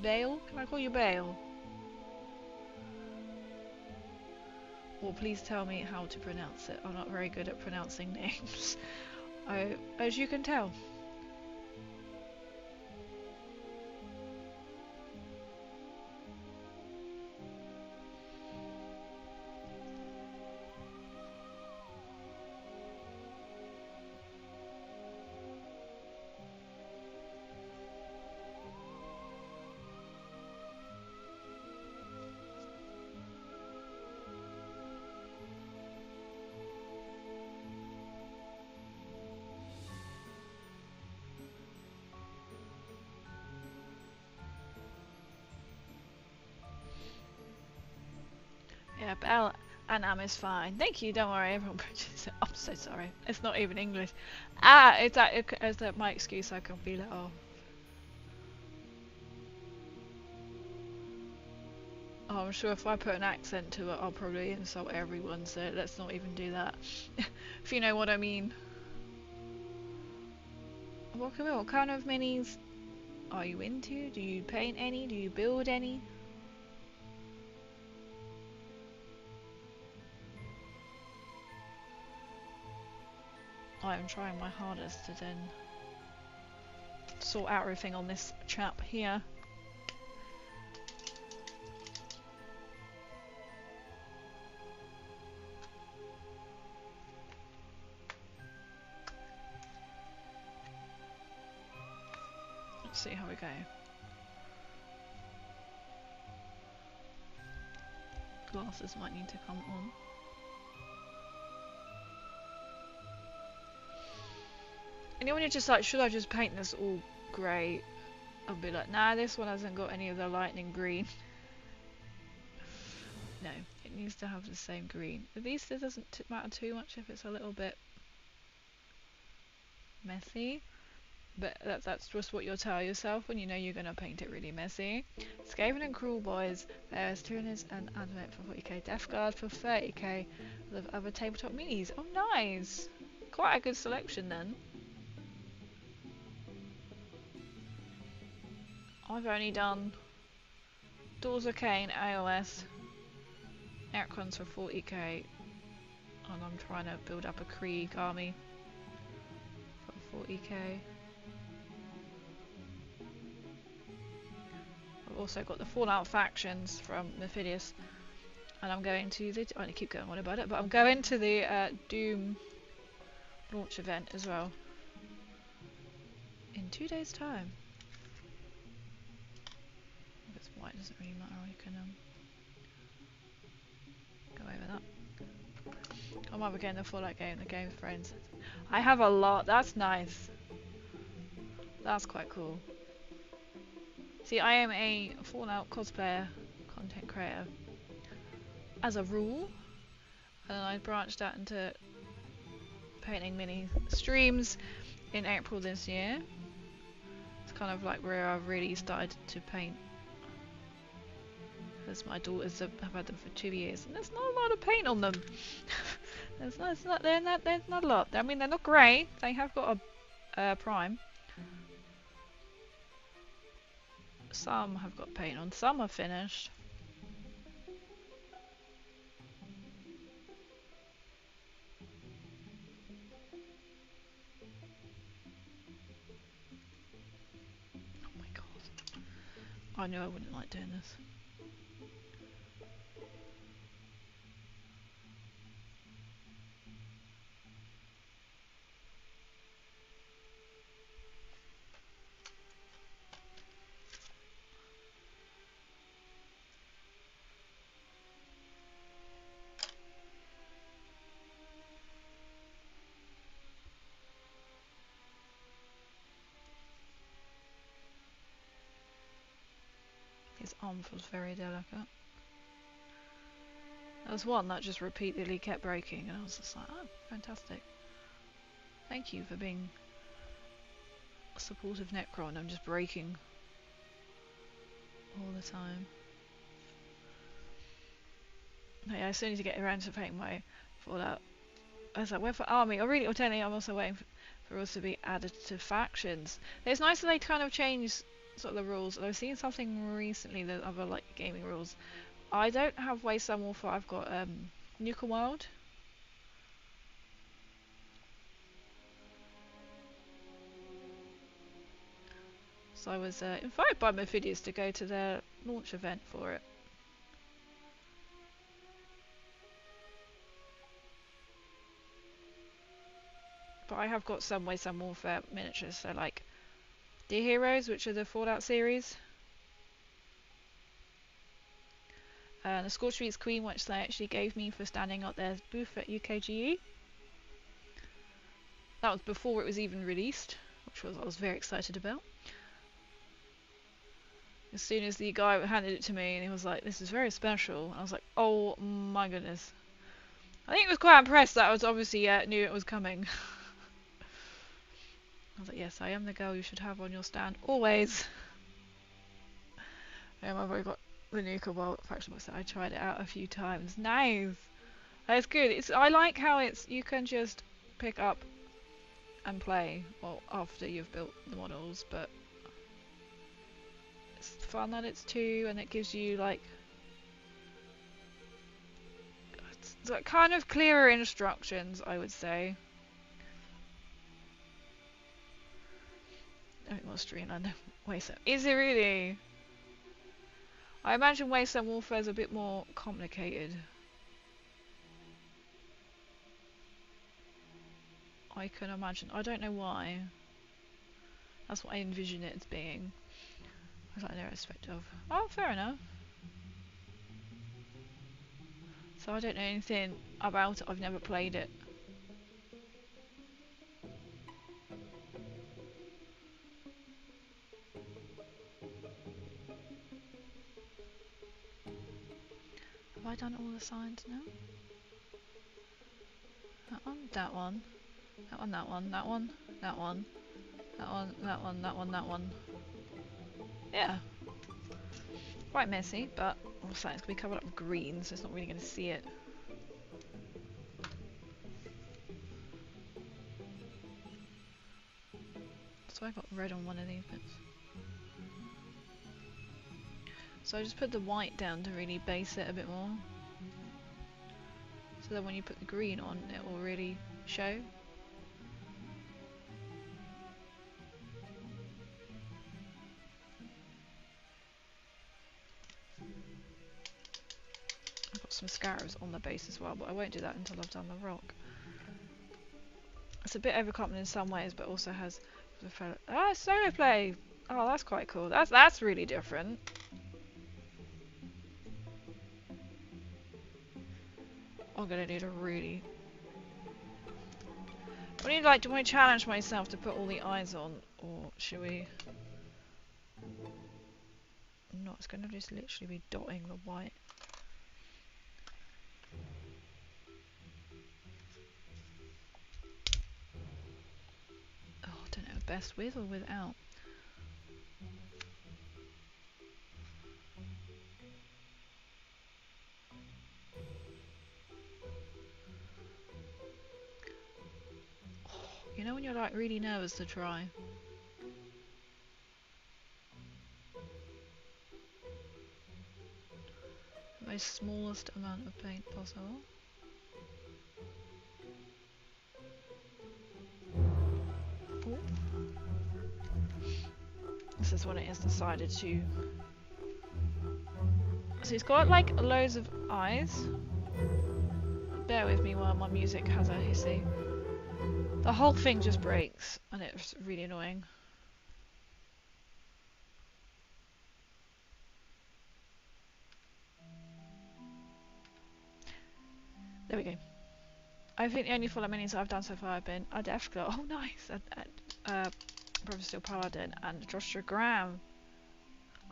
[SPEAKER 1] Bale? Can I call you Bale? Or please tell me how to pronounce it. I'm not very good at pronouncing names. As you can tell. Yeah, Belle and Am is fine. Thank you, don't worry, everyone bridges it. I'm so sorry. It's not even English. Is that my excuse? I can feel it off. Oh, I'm sure if I put an accent to it, I'll probably insult everyone, so let's not even do that. If you know what I mean. What kind of minis are you into? Do you paint any? Do you build any? I am trying my hardest to then sort out everything on this chap here. Let's see how we go. Glasses might need to come on. You know when you're just like, should I just paint this all grey? I'll be like, nah, this one hasn't got any of the lightning green. No, it needs to have the same green. At least it doesn't matter too much if it's a little bit messy. But that's just what you'll tell yourself when you know you're going to paint it really messy. Skaven and Cruel Boys, there's Tyrannus and Advent for 40k, Death Guard for 30k, with other tabletop minis. Oh nice! Quite a good selection then. I've only done Doors of Cain, AOS, Necrons for 40k, and I'm trying to build up a Krieg army for 40k. I've also got the Fallout factions from Mephidius, and I'm going to the... I keep going on about it, but I'm going to the Doom launch event as well in 2 days' time. If it's white, doesn't really matter. You can go over that. I'm over getting the Fallout game, the Game of Friends. I have a lot. That's nice. That's quite cool. See, I am a Fallout cosplayer, content creator, as a rule, and I branched out into painting mini streams in April this year. It's kind of like where I've really started to paint, because my daughters have had them for 2 years, and there's not a lot of paint on them. There's not a lot. I mean, they're not grey. They have got a prime. Some have got paint on. Some are finished. Oh my god. I knew I wouldn't like doing this. His arm was very delicate. There was one that just repeatedly kept breaking, and I was just like, oh, fantastic. Thank you for being a supportive Necron. I'm just breaking all the time. But yeah, I still need to get around to painting my Fallout. I was like, where for army? Oh really? Technically I'm also waiting for us to be added to factions. It's nice that they kind of change sort of the rules. I've seen something recently, the other like gaming rules. I don't have Wasteland Warfare, I've got Nuka Wild. So I was invited by Mephidius to go to their launch event for it. But I have got some Wasteland Warfare miniatures, so like the Heroes, which are the Fallout series. The Scorched Reeds Queen, which they actually gave me for standing at their booth at UKGE. That was before it was even released, which I was very excited about. As soon as the guy handed it to me and he was like, this is very special, I was like, oh my goodness. I think he was quite impressed that I was obviously knew it was coming. I was like, yes, I am the girl you should have on your stand, always. I've already got the Nuka Wild faction box. I tried it out a few times. Nice! It's good. I like how you can just pick up and play, well, after you've built the models, but it's fun that it's 2, and it gives you like it's like kind of clearer instructions, I would say. I think more streamlined. Wasteland. Is it really? I imagine Wasteland Warfare is a bit more complicated. I can imagine. I don't know why. That's what I envision it as being. I was like, no respect of. Oh, fair enough. So I don't know anything about it. I've never played it. Have I done all the signs now? That one, that one, that one, that one, that one, that one, that one, that one, that one, that one. Yeah. Quite messy, but also it's going to be covered up with green, so it's not really going to see it. So I got red on one of these bits. So I just put the white down to really base it a bit more. So that when you put the green on, it will really show. I've got some scarabs on the base as well, but I won't do that until I've done the rock. It's a bit overcommon in some ways, but also has solo play. Oh, that's quite cool. That's really different. I'm gonna need a really. I need do I challenge myself to put all the eyes on, or should we? No, it's gonna just literally be dotting the white. Oh, I don't know, best with or without. You know when you're like really nervous to try? The most smallest amount of paint possible. Ooh. This is when it has decided to. So it's got like loads of eyes. Bear with me while my music has a hissy. The whole thing just breaks and it's really annoying. There we go. I think the only full minis I've done so far have been a Deathclaw. Oh nice! Professor Paladin and Joshua Graham.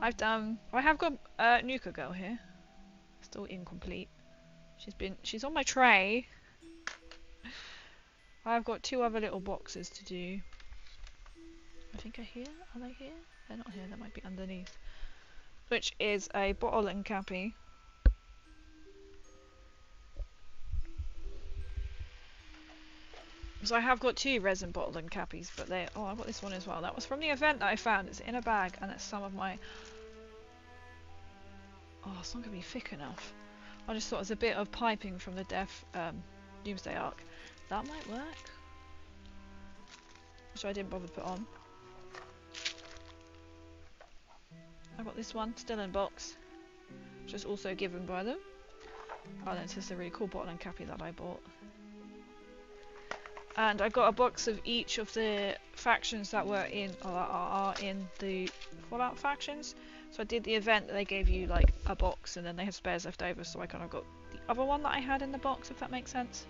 [SPEAKER 1] I have got Nuka Girl here. Still incomplete. She's on my tray. I've got two other little boxes to do. I think are here. Are they here? They're not here. They might be underneath. Which is a bottle and cappy. So I have got two resin bottle and cappies, but they. Oh, I've got this one as well. That was from the event that I found. It's in a bag, and it's some of my. Oh, it's not gonna be thick enough. I just thought it was a bit of piping from the Doomsday Arc. That might work. Which I didn't bother to put on. I've got this one still in box, which is also given by them. Oh, then it's just a really cool bottle and cappy that I bought. And I got a box of each of the factions that were in, or are in the Fallout factions. So I did the event that they gave you like a box and then they had spares left over, so I kind of got the other one that I had in the box, if that makes sense.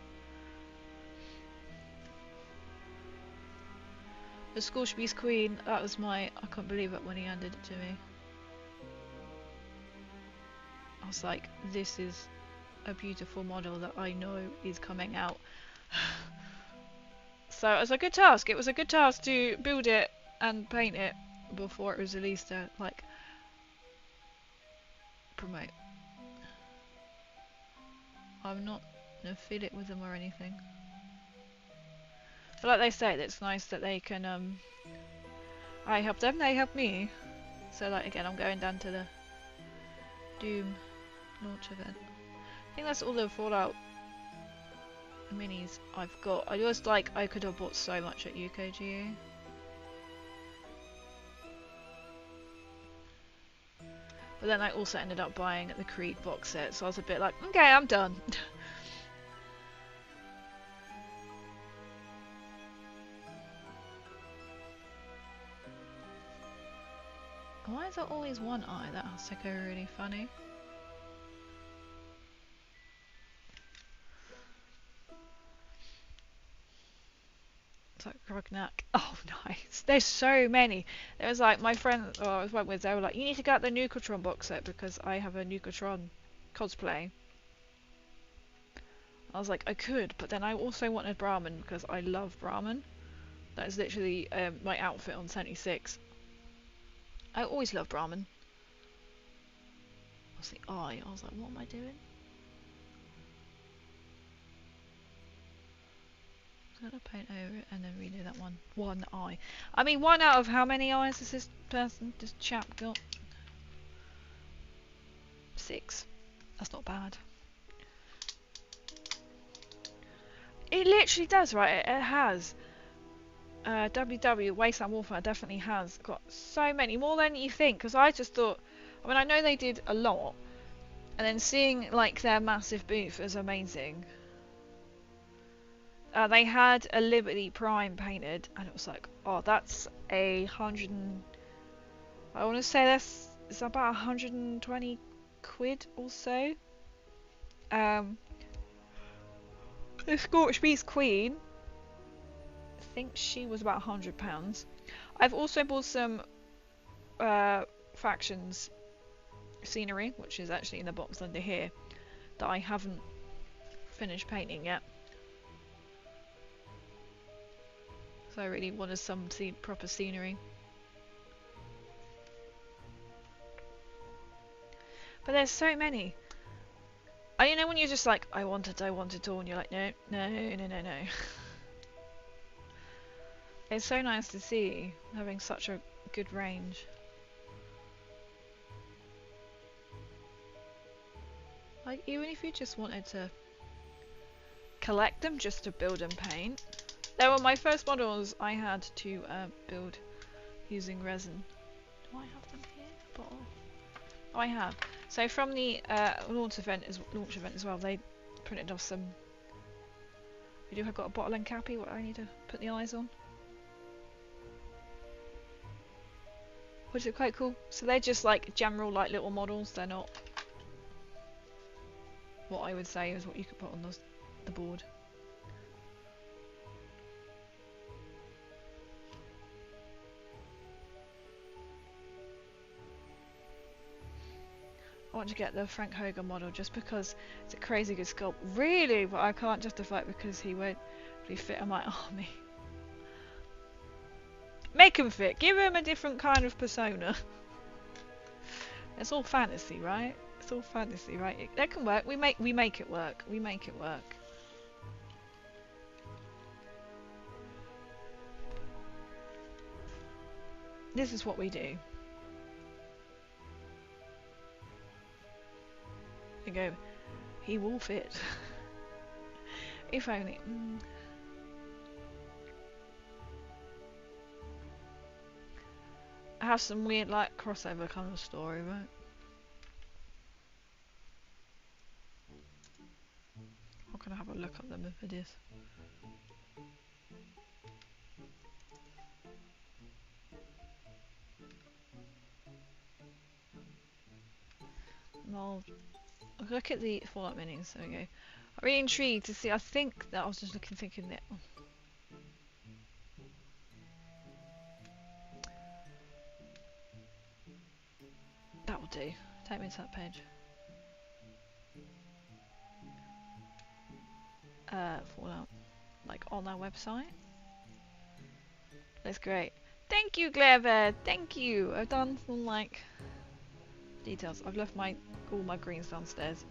[SPEAKER 1] The Scorchbeast Queen, that was I couldn't believe it when he handed it to me. I was like, this is a beautiful model that I know is coming out. So it was a good task. It was a good task to build it and paint it before it was released to like promote. I'm not an affiliate with them or anything. But like they say, it's nice that they can I help them, they help me. So like again, I'm going down to the Doom launch event. I think that's all the Fallout minis I've got. I just like I could have bought so much at UKGE. But then I also ended up buying the Creed box set, so I was a bit like, okay, I'm done. Why is there always one eye? That's like really funny. Grognak. Oh, nice. There's so many. There was like my friend, I was went with, they were like, you need to get the Nucatron box set because I have a Nucatron cosplay. I was like, I could, but then I also wanted Brahmin because I love Brahmin. That is literally my outfit on 76. I always love Brahmin. What's the eye? I was like, what am I doing? I'm gonna paint over it and then redo that one. One eye. I mean, one out of how many eyes has this chap got? 6. That's not bad. It literally does, right? It has. WW Wasteland Warfare definitely has got so many, more than you think. Because I just thought, I mean, I know they did a lot, and then seeing like their massive booth is amazing. They had a Liberty Prime painted, and it was like, oh, that's a hundred and I want to say it's about 120 quid or so. The Scorched Beast Queen, I think she was about £100. I've also bought some factions scenery, which is actually in the box under here, that I haven't finished painting yet. So I really wanted some proper scenery. But there's so many. You know when you're just like, I want it all, and you're like, no. It's so nice to see having such a good range. Like, even if you just wanted to collect them just to build and paint. They were my first models I had to build using resin. Do I have them here? Bottle? Oh, I have. So from the launch event as well, they printed off some. We do have got a bottle and cappy. What I need to put the eyes on, which are quite cool. So they're just like general like little models. They're not what I would say is what you could put on the board. I want to get the Frank Hogan model just because it's a crazy good sculpt. Really, but I can't justify it because he won't really fit in my army. Make him fit. Give him a different kind of persona. It's all fantasy, right? It's all fantasy, right? That can work. We make it work. We make it work. This is what we do. You go, he will fit. If only. Have some weird like crossover kind of story, right? I'm gonna have a look at them if it is. I'll look at the Fallout minis. There we go. I'm really intrigued to see. I think that I was just thinking that. That will do. Take me to that page. Fallout. Like on our website. That's great. Thank you, Glairebear. Thank you. I've done some like details. I've left all my greens downstairs.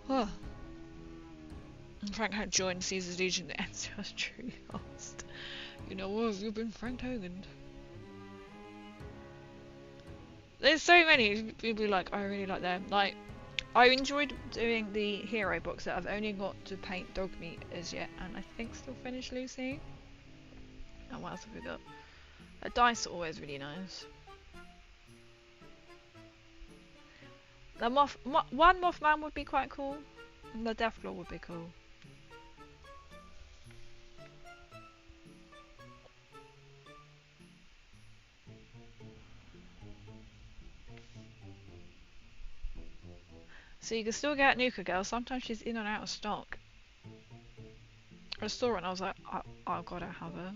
[SPEAKER 1] Oh. Frank had joined Caesar's Legion and just truly lost. You know what? You've been Frank Hogan. There's so many people like I really like them. Like I enjoyed doing the hero box that I've only got to paint Dogmeat as yet, and I think still finish Lucy. And what else have we got? Dice are always really nice. The one Mothman would be quite cool. And the Deathclaw would be cool. So you can still get Nuka Girl. Sometimes she's in and out of stock. I saw her and I was like, I've got to have her.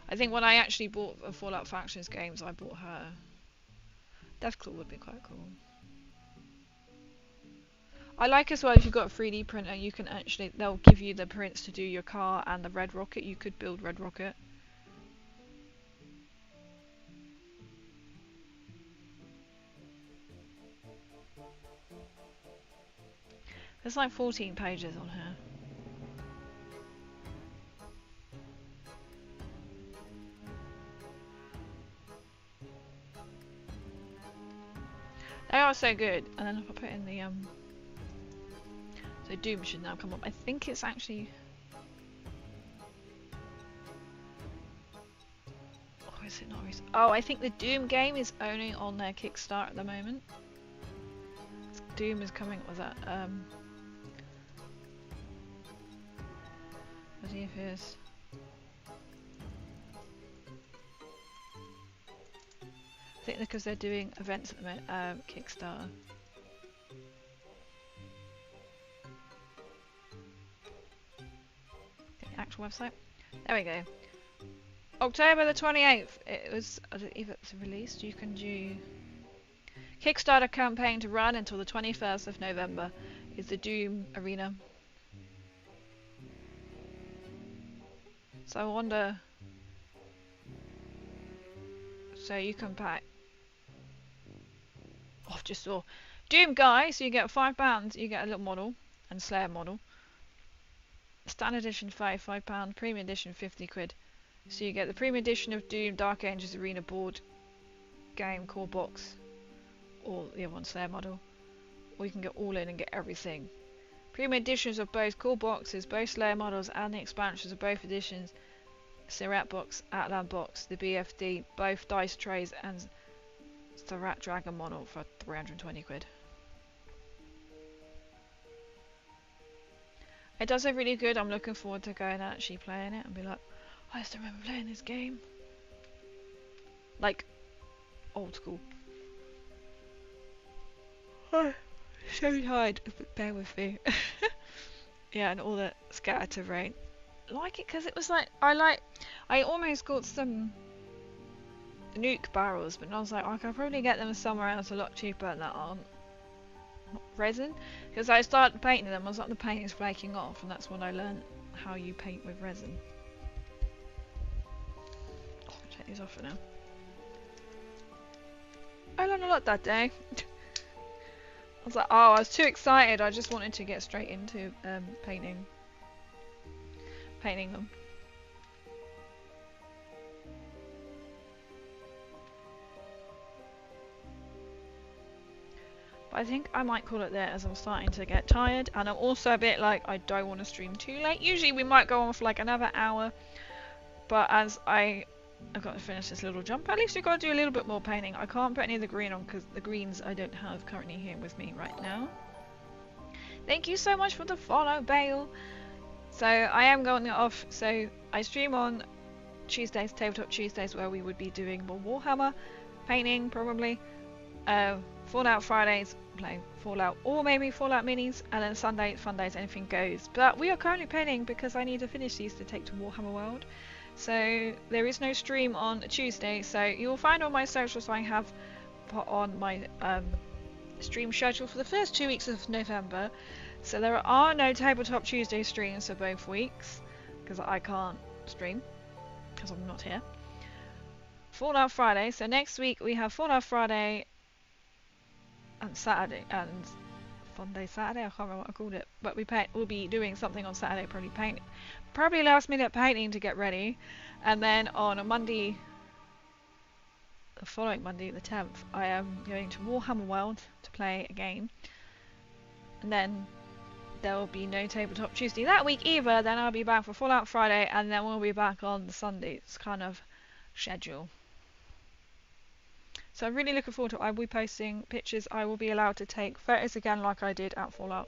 [SPEAKER 1] I think when I actually bought the Fallout Factions games, I bought her. That would be quite cool. I like as well if you've got a 3D printer, you can actually, they'll give you the prints to do your car and the Red Rocket. You could build Red Rocket. There's like 14 pages on here. They are so good. And then if I put in the so Doom should now come up. I think it's actually, or is it not? Oh, I think the Doom game is only on their Kickstarter at the moment. Doom is coming. Was that let's see if it is. I think because they're doing events at the moment, Kickstarter. The actual website. There we go. October the 28th. It was, if it's released, you can do Kickstarter campaign to run until the 21st of November. Is the Doom Arena. So I wonder. So you can pack. Oh, just saw Doom guy. So you get £5. You get a little model and Slayer model. Standard edition £5, premium edition £50. So you get the premium edition of Doom Dark Ages Arena board game core box, or the other one Slayer model, or you can get all in and get everything. Premium editions of both core boxes, both Slayer models, and the expansions of both editions. Sirat box, Outland box, the BFD, both dice trays, and Sirat Dragon model for £320. It does look really good. I'm looking forward to going and actually playing it and be like, I still remember playing this game. Like, old school. Oh, so tired. Bear with me. Yeah, and all the scattered terrain. Like it because it was like, I almost got some nuke barrels, but I was like, I could probably get them somewhere else a lot cheaper that aren't resin. Because I started painting them, I was like, the paint is flaking off, and that's when I learned how you paint with resin. Oh, I'll take these off for now. I learned a lot that day. I was like, oh, I was too excited. I just wanted to get straight into painting them. But I think I might call it there, as I'm starting to get tired, and I'm also a bit like, I don't want to stream too late. Usually we might go on for like another hour, but as I've got to finish this little jump, at least we've got to do a little bit more painting. I can't put any of the green on because the greens I don't have currently here with me right now. Thank you so much for the follow, Bale. So I am going off, so I stream on Tuesdays, Tabletop Tuesdays, where we would be doing more Warhammer painting probably. Fallout Fridays, playing Fallout, or maybe Fallout minis, and then Sunday, fun days, anything goes. But we are currently painting because I need to finish these to take to Warhammer World. So there is no stream on Tuesday, so you'll find on my socials I have put on my stream schedule for the first 2 weeks of November. So there are no Tabletop Tuesday streams for both weeks, because I can't stream, because I'm not here. Fallout Friday, so next week we have Fallout Friday and Saturday, and Fun Day Saturday, I can't remember what I called it, but we'll be doing something on Saturday, probably last minute painting to get ready, and then on a Monday, the following Monday, the 10th, I am going to Warhammer World to play a game, and then there will be no Tabletop Tuesday that week either. Then I'll be back for Fallout Friday, and then we'll be back on the Sundays kind of schedule. So I'm really looking forward to it. I will be posting pictures. I will be allowed to take photos again like I did at Fallout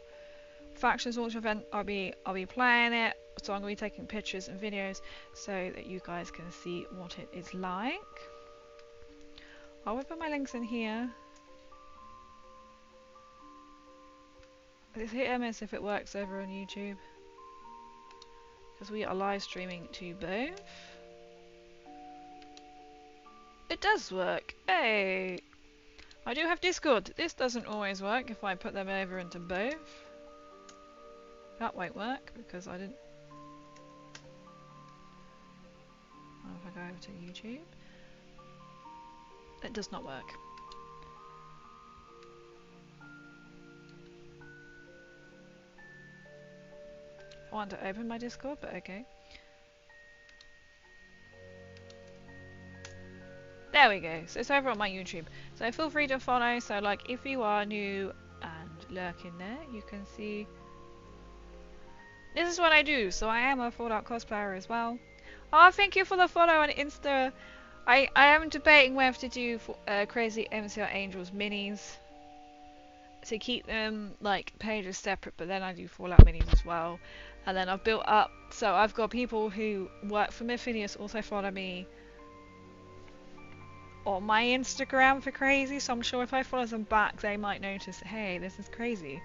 [SPEAKER 1] Factions launch event. I'll be playing it, so I'm going to be taking pictures and videos so that you guys can see what it is like. I will put my links in here. It's hit or miss if it works over on YouTube, because we are live streaming to both. It does work. Hey, I do have Discord. This doesn't always work if I put them over into both. That won't work because I didn't. Oh, if I go over to YouTube, it does not work. I want to open my Discord, but okay. There we go. So it's over on my YouTube. So feel free to follow. So like if you are new and lurking there, you can see this is what I do. So I am a Fallout cosplayer as well. Oh, thank you for the follow on Insta. I am debating whether to do Crazy MCR Angels minis to keep them like pages separate, but then I do Fallout minis as well. And then I've built up, so I've got people who work for Mephidius also follow me on my Instagram for Crazy, so I'm sure if I follow them back they might notice, hey, this is Crazy.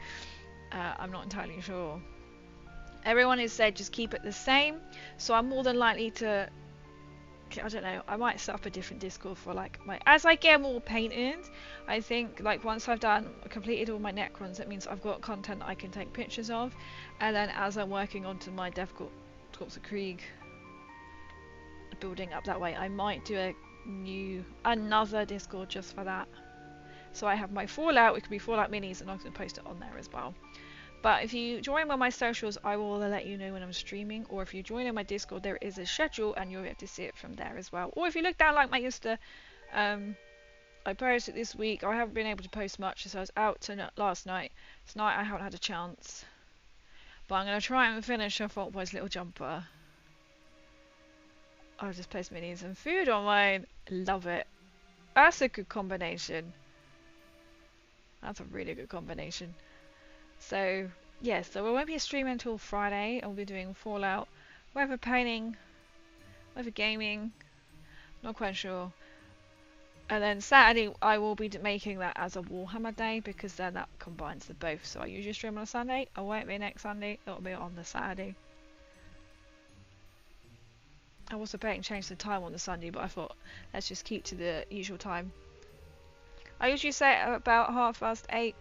[SPEAKER 1] I'm not entirely sure. Everyone has said just keep it the same, so I'm more than likely to, I don't know, I might set up a different Discord for like my, as I get more painted, I think like once I've completed all my Necrons, that means I've got content I can take pictures of, and then as I'm working onto my Corpse of Krieg, building up that way, I might do another Discord just for that. So I have my Fallout, it could be Fallout minis, and I can post it on there as well. But if you join on my socials, I will let you know when I'm streaming, or if you join in my Discord, there is a schedule and you'll be able to see it from there as well. Or if you look down like my Insta, I posted this week. I haven't been able to post much, so I was out last night. Tonight I haven't had a chance, but I'm going to try and finish a Fault Boy's little jumper. I'll just post minis and food on mine. Love it. That's a good combination. That's a really good combination. So, yeah, so we won't be streaming until Friday. I'll be doing Fallout, weather painting, weather gaming, not quite sure. And then Saturday I will be making that as a Warhammer day, because then that combines the both. So I usually stream on a Sunday. I won't be next Sunday. It'll be on the Saturday. I was debating change the time on the Sunday, but I thought let's just keep to the usual time. I usually say it about 8:30,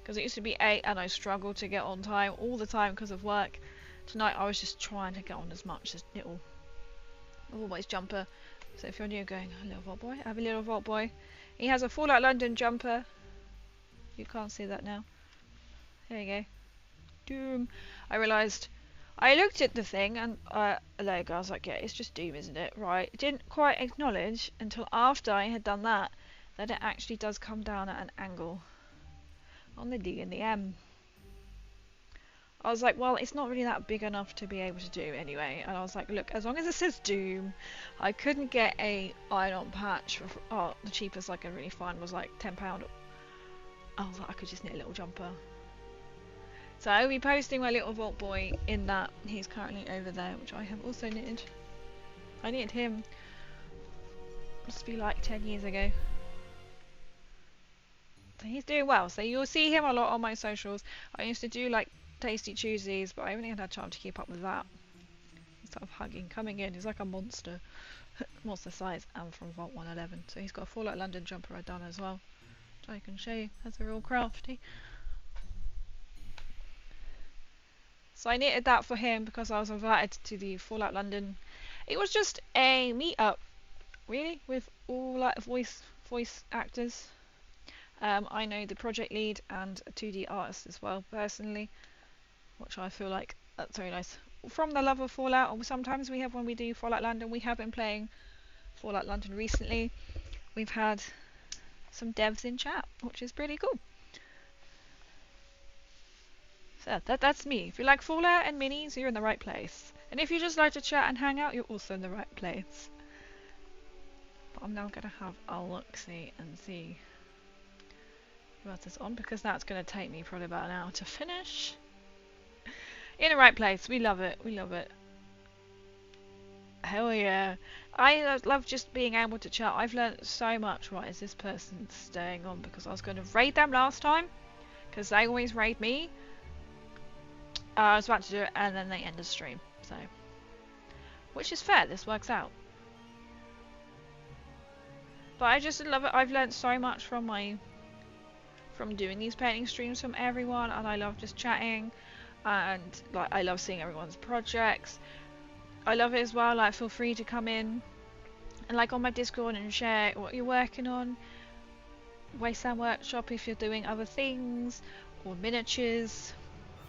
[SPEAKER 1] because it used to be 8 and I struggled to get on time all the time because of work. Tonight I was just trying to get on as much as little always jumper. So if you're new going, a little Vault Boy, I have a little Vault Boy. He has a Fallout London jumper. You can't see that now. There you go. Doom. I realised, I looked at the thing and there you go, I was like, yeah, it's just Doom, isn't it? Right. Didn't quite acknowledge until after I had done that it actually does come down at an angle on the D and the M. I was like, well, it's not really that big enough to be able to do anyway. And I was like, look, as long as it says Doom, I couldn't get a iron-on patch for, oh, the cheapest I could really find was like £10. I was like, I could just knit a little jumper. So I'll be posting my little Vault Boy in that. He's currently over there, which I have also knitted. I knitted him, must be like 10 years ago. So he's doing well. So you'll see him a lot on my socials. I used to do like Tasty Tuesdays, but I haven't even had time to keep up with that. He's sort of hugging, coming in. He's like a monster. Monster size, and from Vault 111. So he's got a Fallout London jumper I've done as well, which I can show you as they're all crafty. So I knitted that for him because I was invited to the Fallout London. It was just a meet-up, really, with all like voice actors. I know the project lead and a 2D artist as well, personally, which I feel like that's very nice. From the love of Fallout, or sometimes we have when we do Fallout London, we have been playing Fallout London recently. We've had some devs in chat, which is pretty cool. So that's me. If you like Fallout and minis, you're in the right place. And if you just like to chat and hang out, you're also in the right place. But I'm now going to have a look-see and see what is on, because that's going to take me probably about an hour to finish. In the right place. We love it. We love it. Hell yeah. I love just being able to chat. I've learned so much. Right, is this person staying on? Because I was going to raid them last time, because they always raid me. I was about to do it and then they end the stream. So, which is fair. This works out. But I just love it. I've learned so much from my from doing these painting streams from everyone, and I love just chatting, and like I love seeing everyone's projects. I love it as well, like feel free to come in and like on my Discord and share what you're working on. Wasteland Workshop if you're doing other things, or miniatures.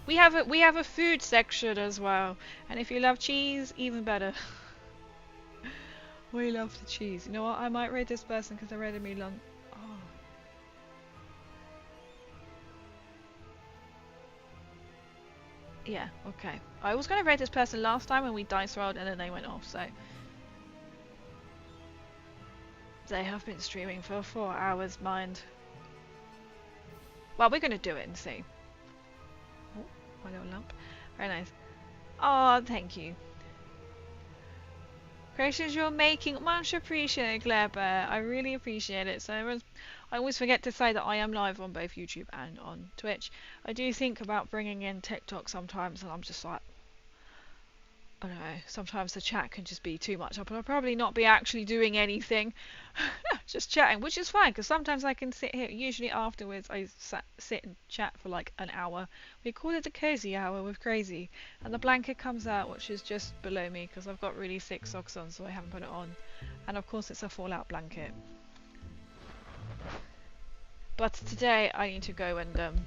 [SPEAKER 1] We have a food section as well, and if you love cheese, even better. We love the cheese. You know what? I might raid this person because they raided me long. Oh. Yeah. Okay. I was gonna raid this person last time when we dice rolled and then they went off. So they have been streaming for 4 hours, mind. Well, we're gonna do it and see. Oh, my little lamp. Very nice. Oh, thank you. Creations you're making, much appreciated, Kleber. I really appreciate it. So I always forget to say that I am live on both YouTube and on Twitch. I do think about bringing in TikTok sometimes, and I'm just like, I don't know, sometimes the chat can just be too much. I'll probably not be actually doing anything, just chatting, which is fine, because sometimes I can sit here, usually afterwards I sit and chat for like an hour. We call it the cozy hour with Crazy, and the blanket comes out, which is just below me, because I've got really thick socks on, so I haven't put it on. And of course it's a fallout blanket. But today I need to go and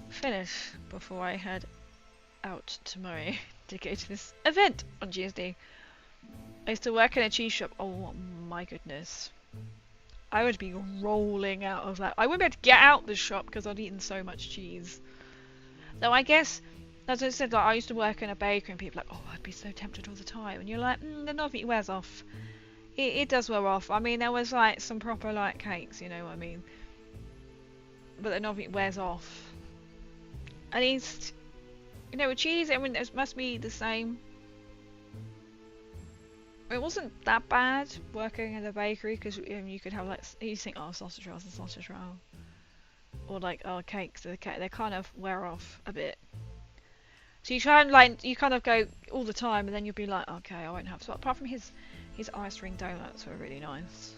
[SPEAKER 1] finish before I head out tomorrow to go to this event on Tuesday. I used to work in a cheese shop. Oh my goodness. I would be rolling out of that. I wouldn't be able to get out the shop because I'd eaten so much cheese. Though I guess, as I said, like I used to work in a bakery and people are like, oh, I'd be so tempted all the time. And you're like, the novelty wears off. It does wear off. I mean, there was like some proper like cakes, you know what I mean? But the novelty wears off. At least, you know, with cheese, I mean, it must be the same. It wasn't that bad working in the bakery because you could have like, you think, oh, sausage rolls and sausage roll, or like, oh, cakes. They kind of wear off a bit. So you try and like, you kind of go all the time, and then you'll be like, okay, I won't have. So apart from his ice ring donuts were really nice,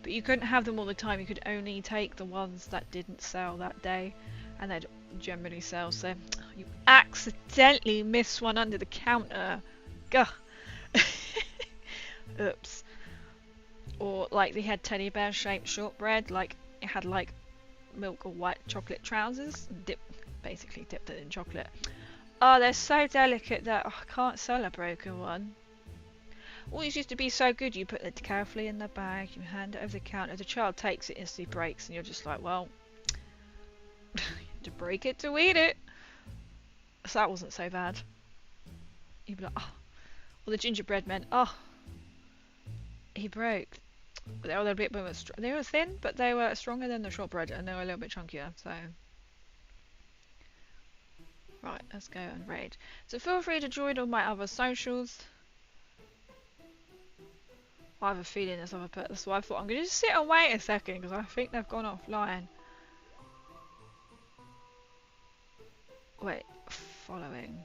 [SPEAKER 1] but you couldn't have them all the time. You could only take the ones that didn't sell that day, and they'd generally sell. So you accidentally miss one under the counter. Gah. Oops. Or like they had teddy bear shaped shortbread, like it had like milk or white chocolate trousers, basically dipped it in chocolate. Oh, they're so delicate that I can't sell a broken one. Always used to be so good. You put it carefully in the bag, you hand it over the counter, the child takes it, instantly breaks, and you're just like, well, to break it to eat it. So that wasn't so bad. You'd be like, oh. Or the gingerbread men, oh, he broke. They were a bit more they were thin, but they were stronger than the shortbread, and they were a little bit chunkier. So, right, let's go and raid. So feel free to join on my other socials. I have a feeling there's other people. That's why I thought I'm gonna just sit and wait a second because I think they've gone offline. Wait, following.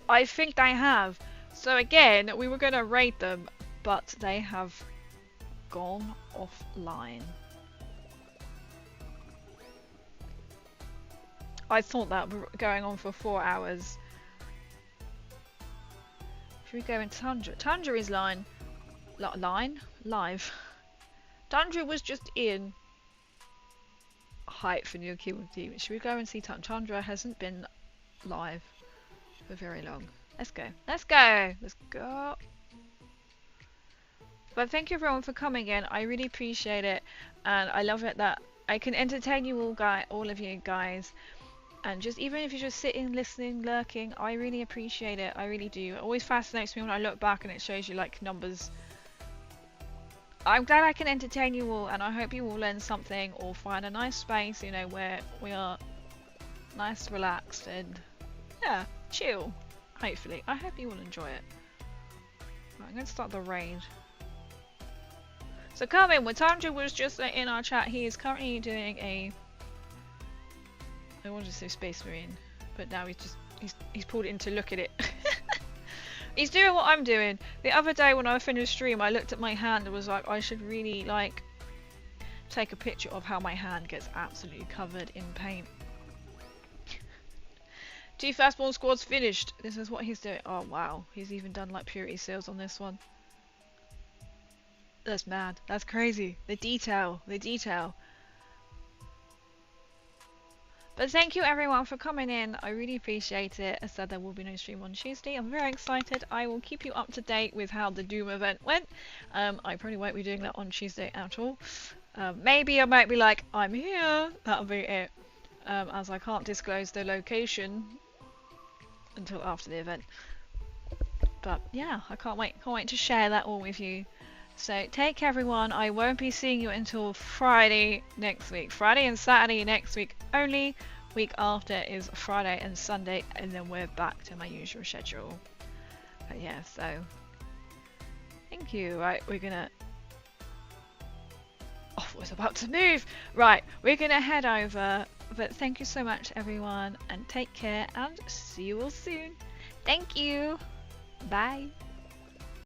[SPEAKER 1] I think they have. So again, we were going to raid them, but they have gone offline. I thought that were going on for 4 hours. Should we go in Tundra? Tundra is live. Tundra was just in hype for new Keyboard Team. Should we go and see Tundra? Tundra hasn't been live for very long. Let's go. Let's go. Let's go. But thank you everyone for coming in. I really appreciate it, and I love it that I can entertain you all of you guys. And just even if you're just sitting, listening, lurking, I really appreciate it. I really do. It always fascinates me when I look back and it shows you like numbers. I'm glad I can entertain you all, and I hope you all learn something or find a nice space, you know, where we are nice, relaxed, and yeah, chill. Hopefully. I hope you will enjoy it. Right, I'm going to start the raid. So come in. Tundra was just in our chat. He is currently doing a... I wanted to say Space Marine, but now he's pulled it in to look at it. He's doing what I'm doing. The other day when I finished stream, I looked at my hand and was like, I should really like take a picture of how my hand gets absolutely covered in paint. 2 Fastball squads finished. This is what he's doing. Oh wow, he's even done like purity seals on this one. That's mad. That's crazy. The detail. The detail. But thank you everyone for coming in. I really appreciate it. As said, there will be no stream on Tuesday. I'm very excited. I will keep you up to date with how the Doom event went. I probably won't be doing that on Tuesday at all. Maybe I might be like, I'm here. That'll be it. As I can't disclose the location until after the event. But yeah, I can't wait to share that all with you. So take care everyone. I won't be seeing you until Friday next week. Friday and Saturday next week only. Week after is Friday and Sunday, and then we're back to my usual schedule. But yeah, so thank you. Right, we're gonna I was about to move. Right, we're gonna head over. But thank you so much everyone, and take care, and see you all soon. Thank you. Bye.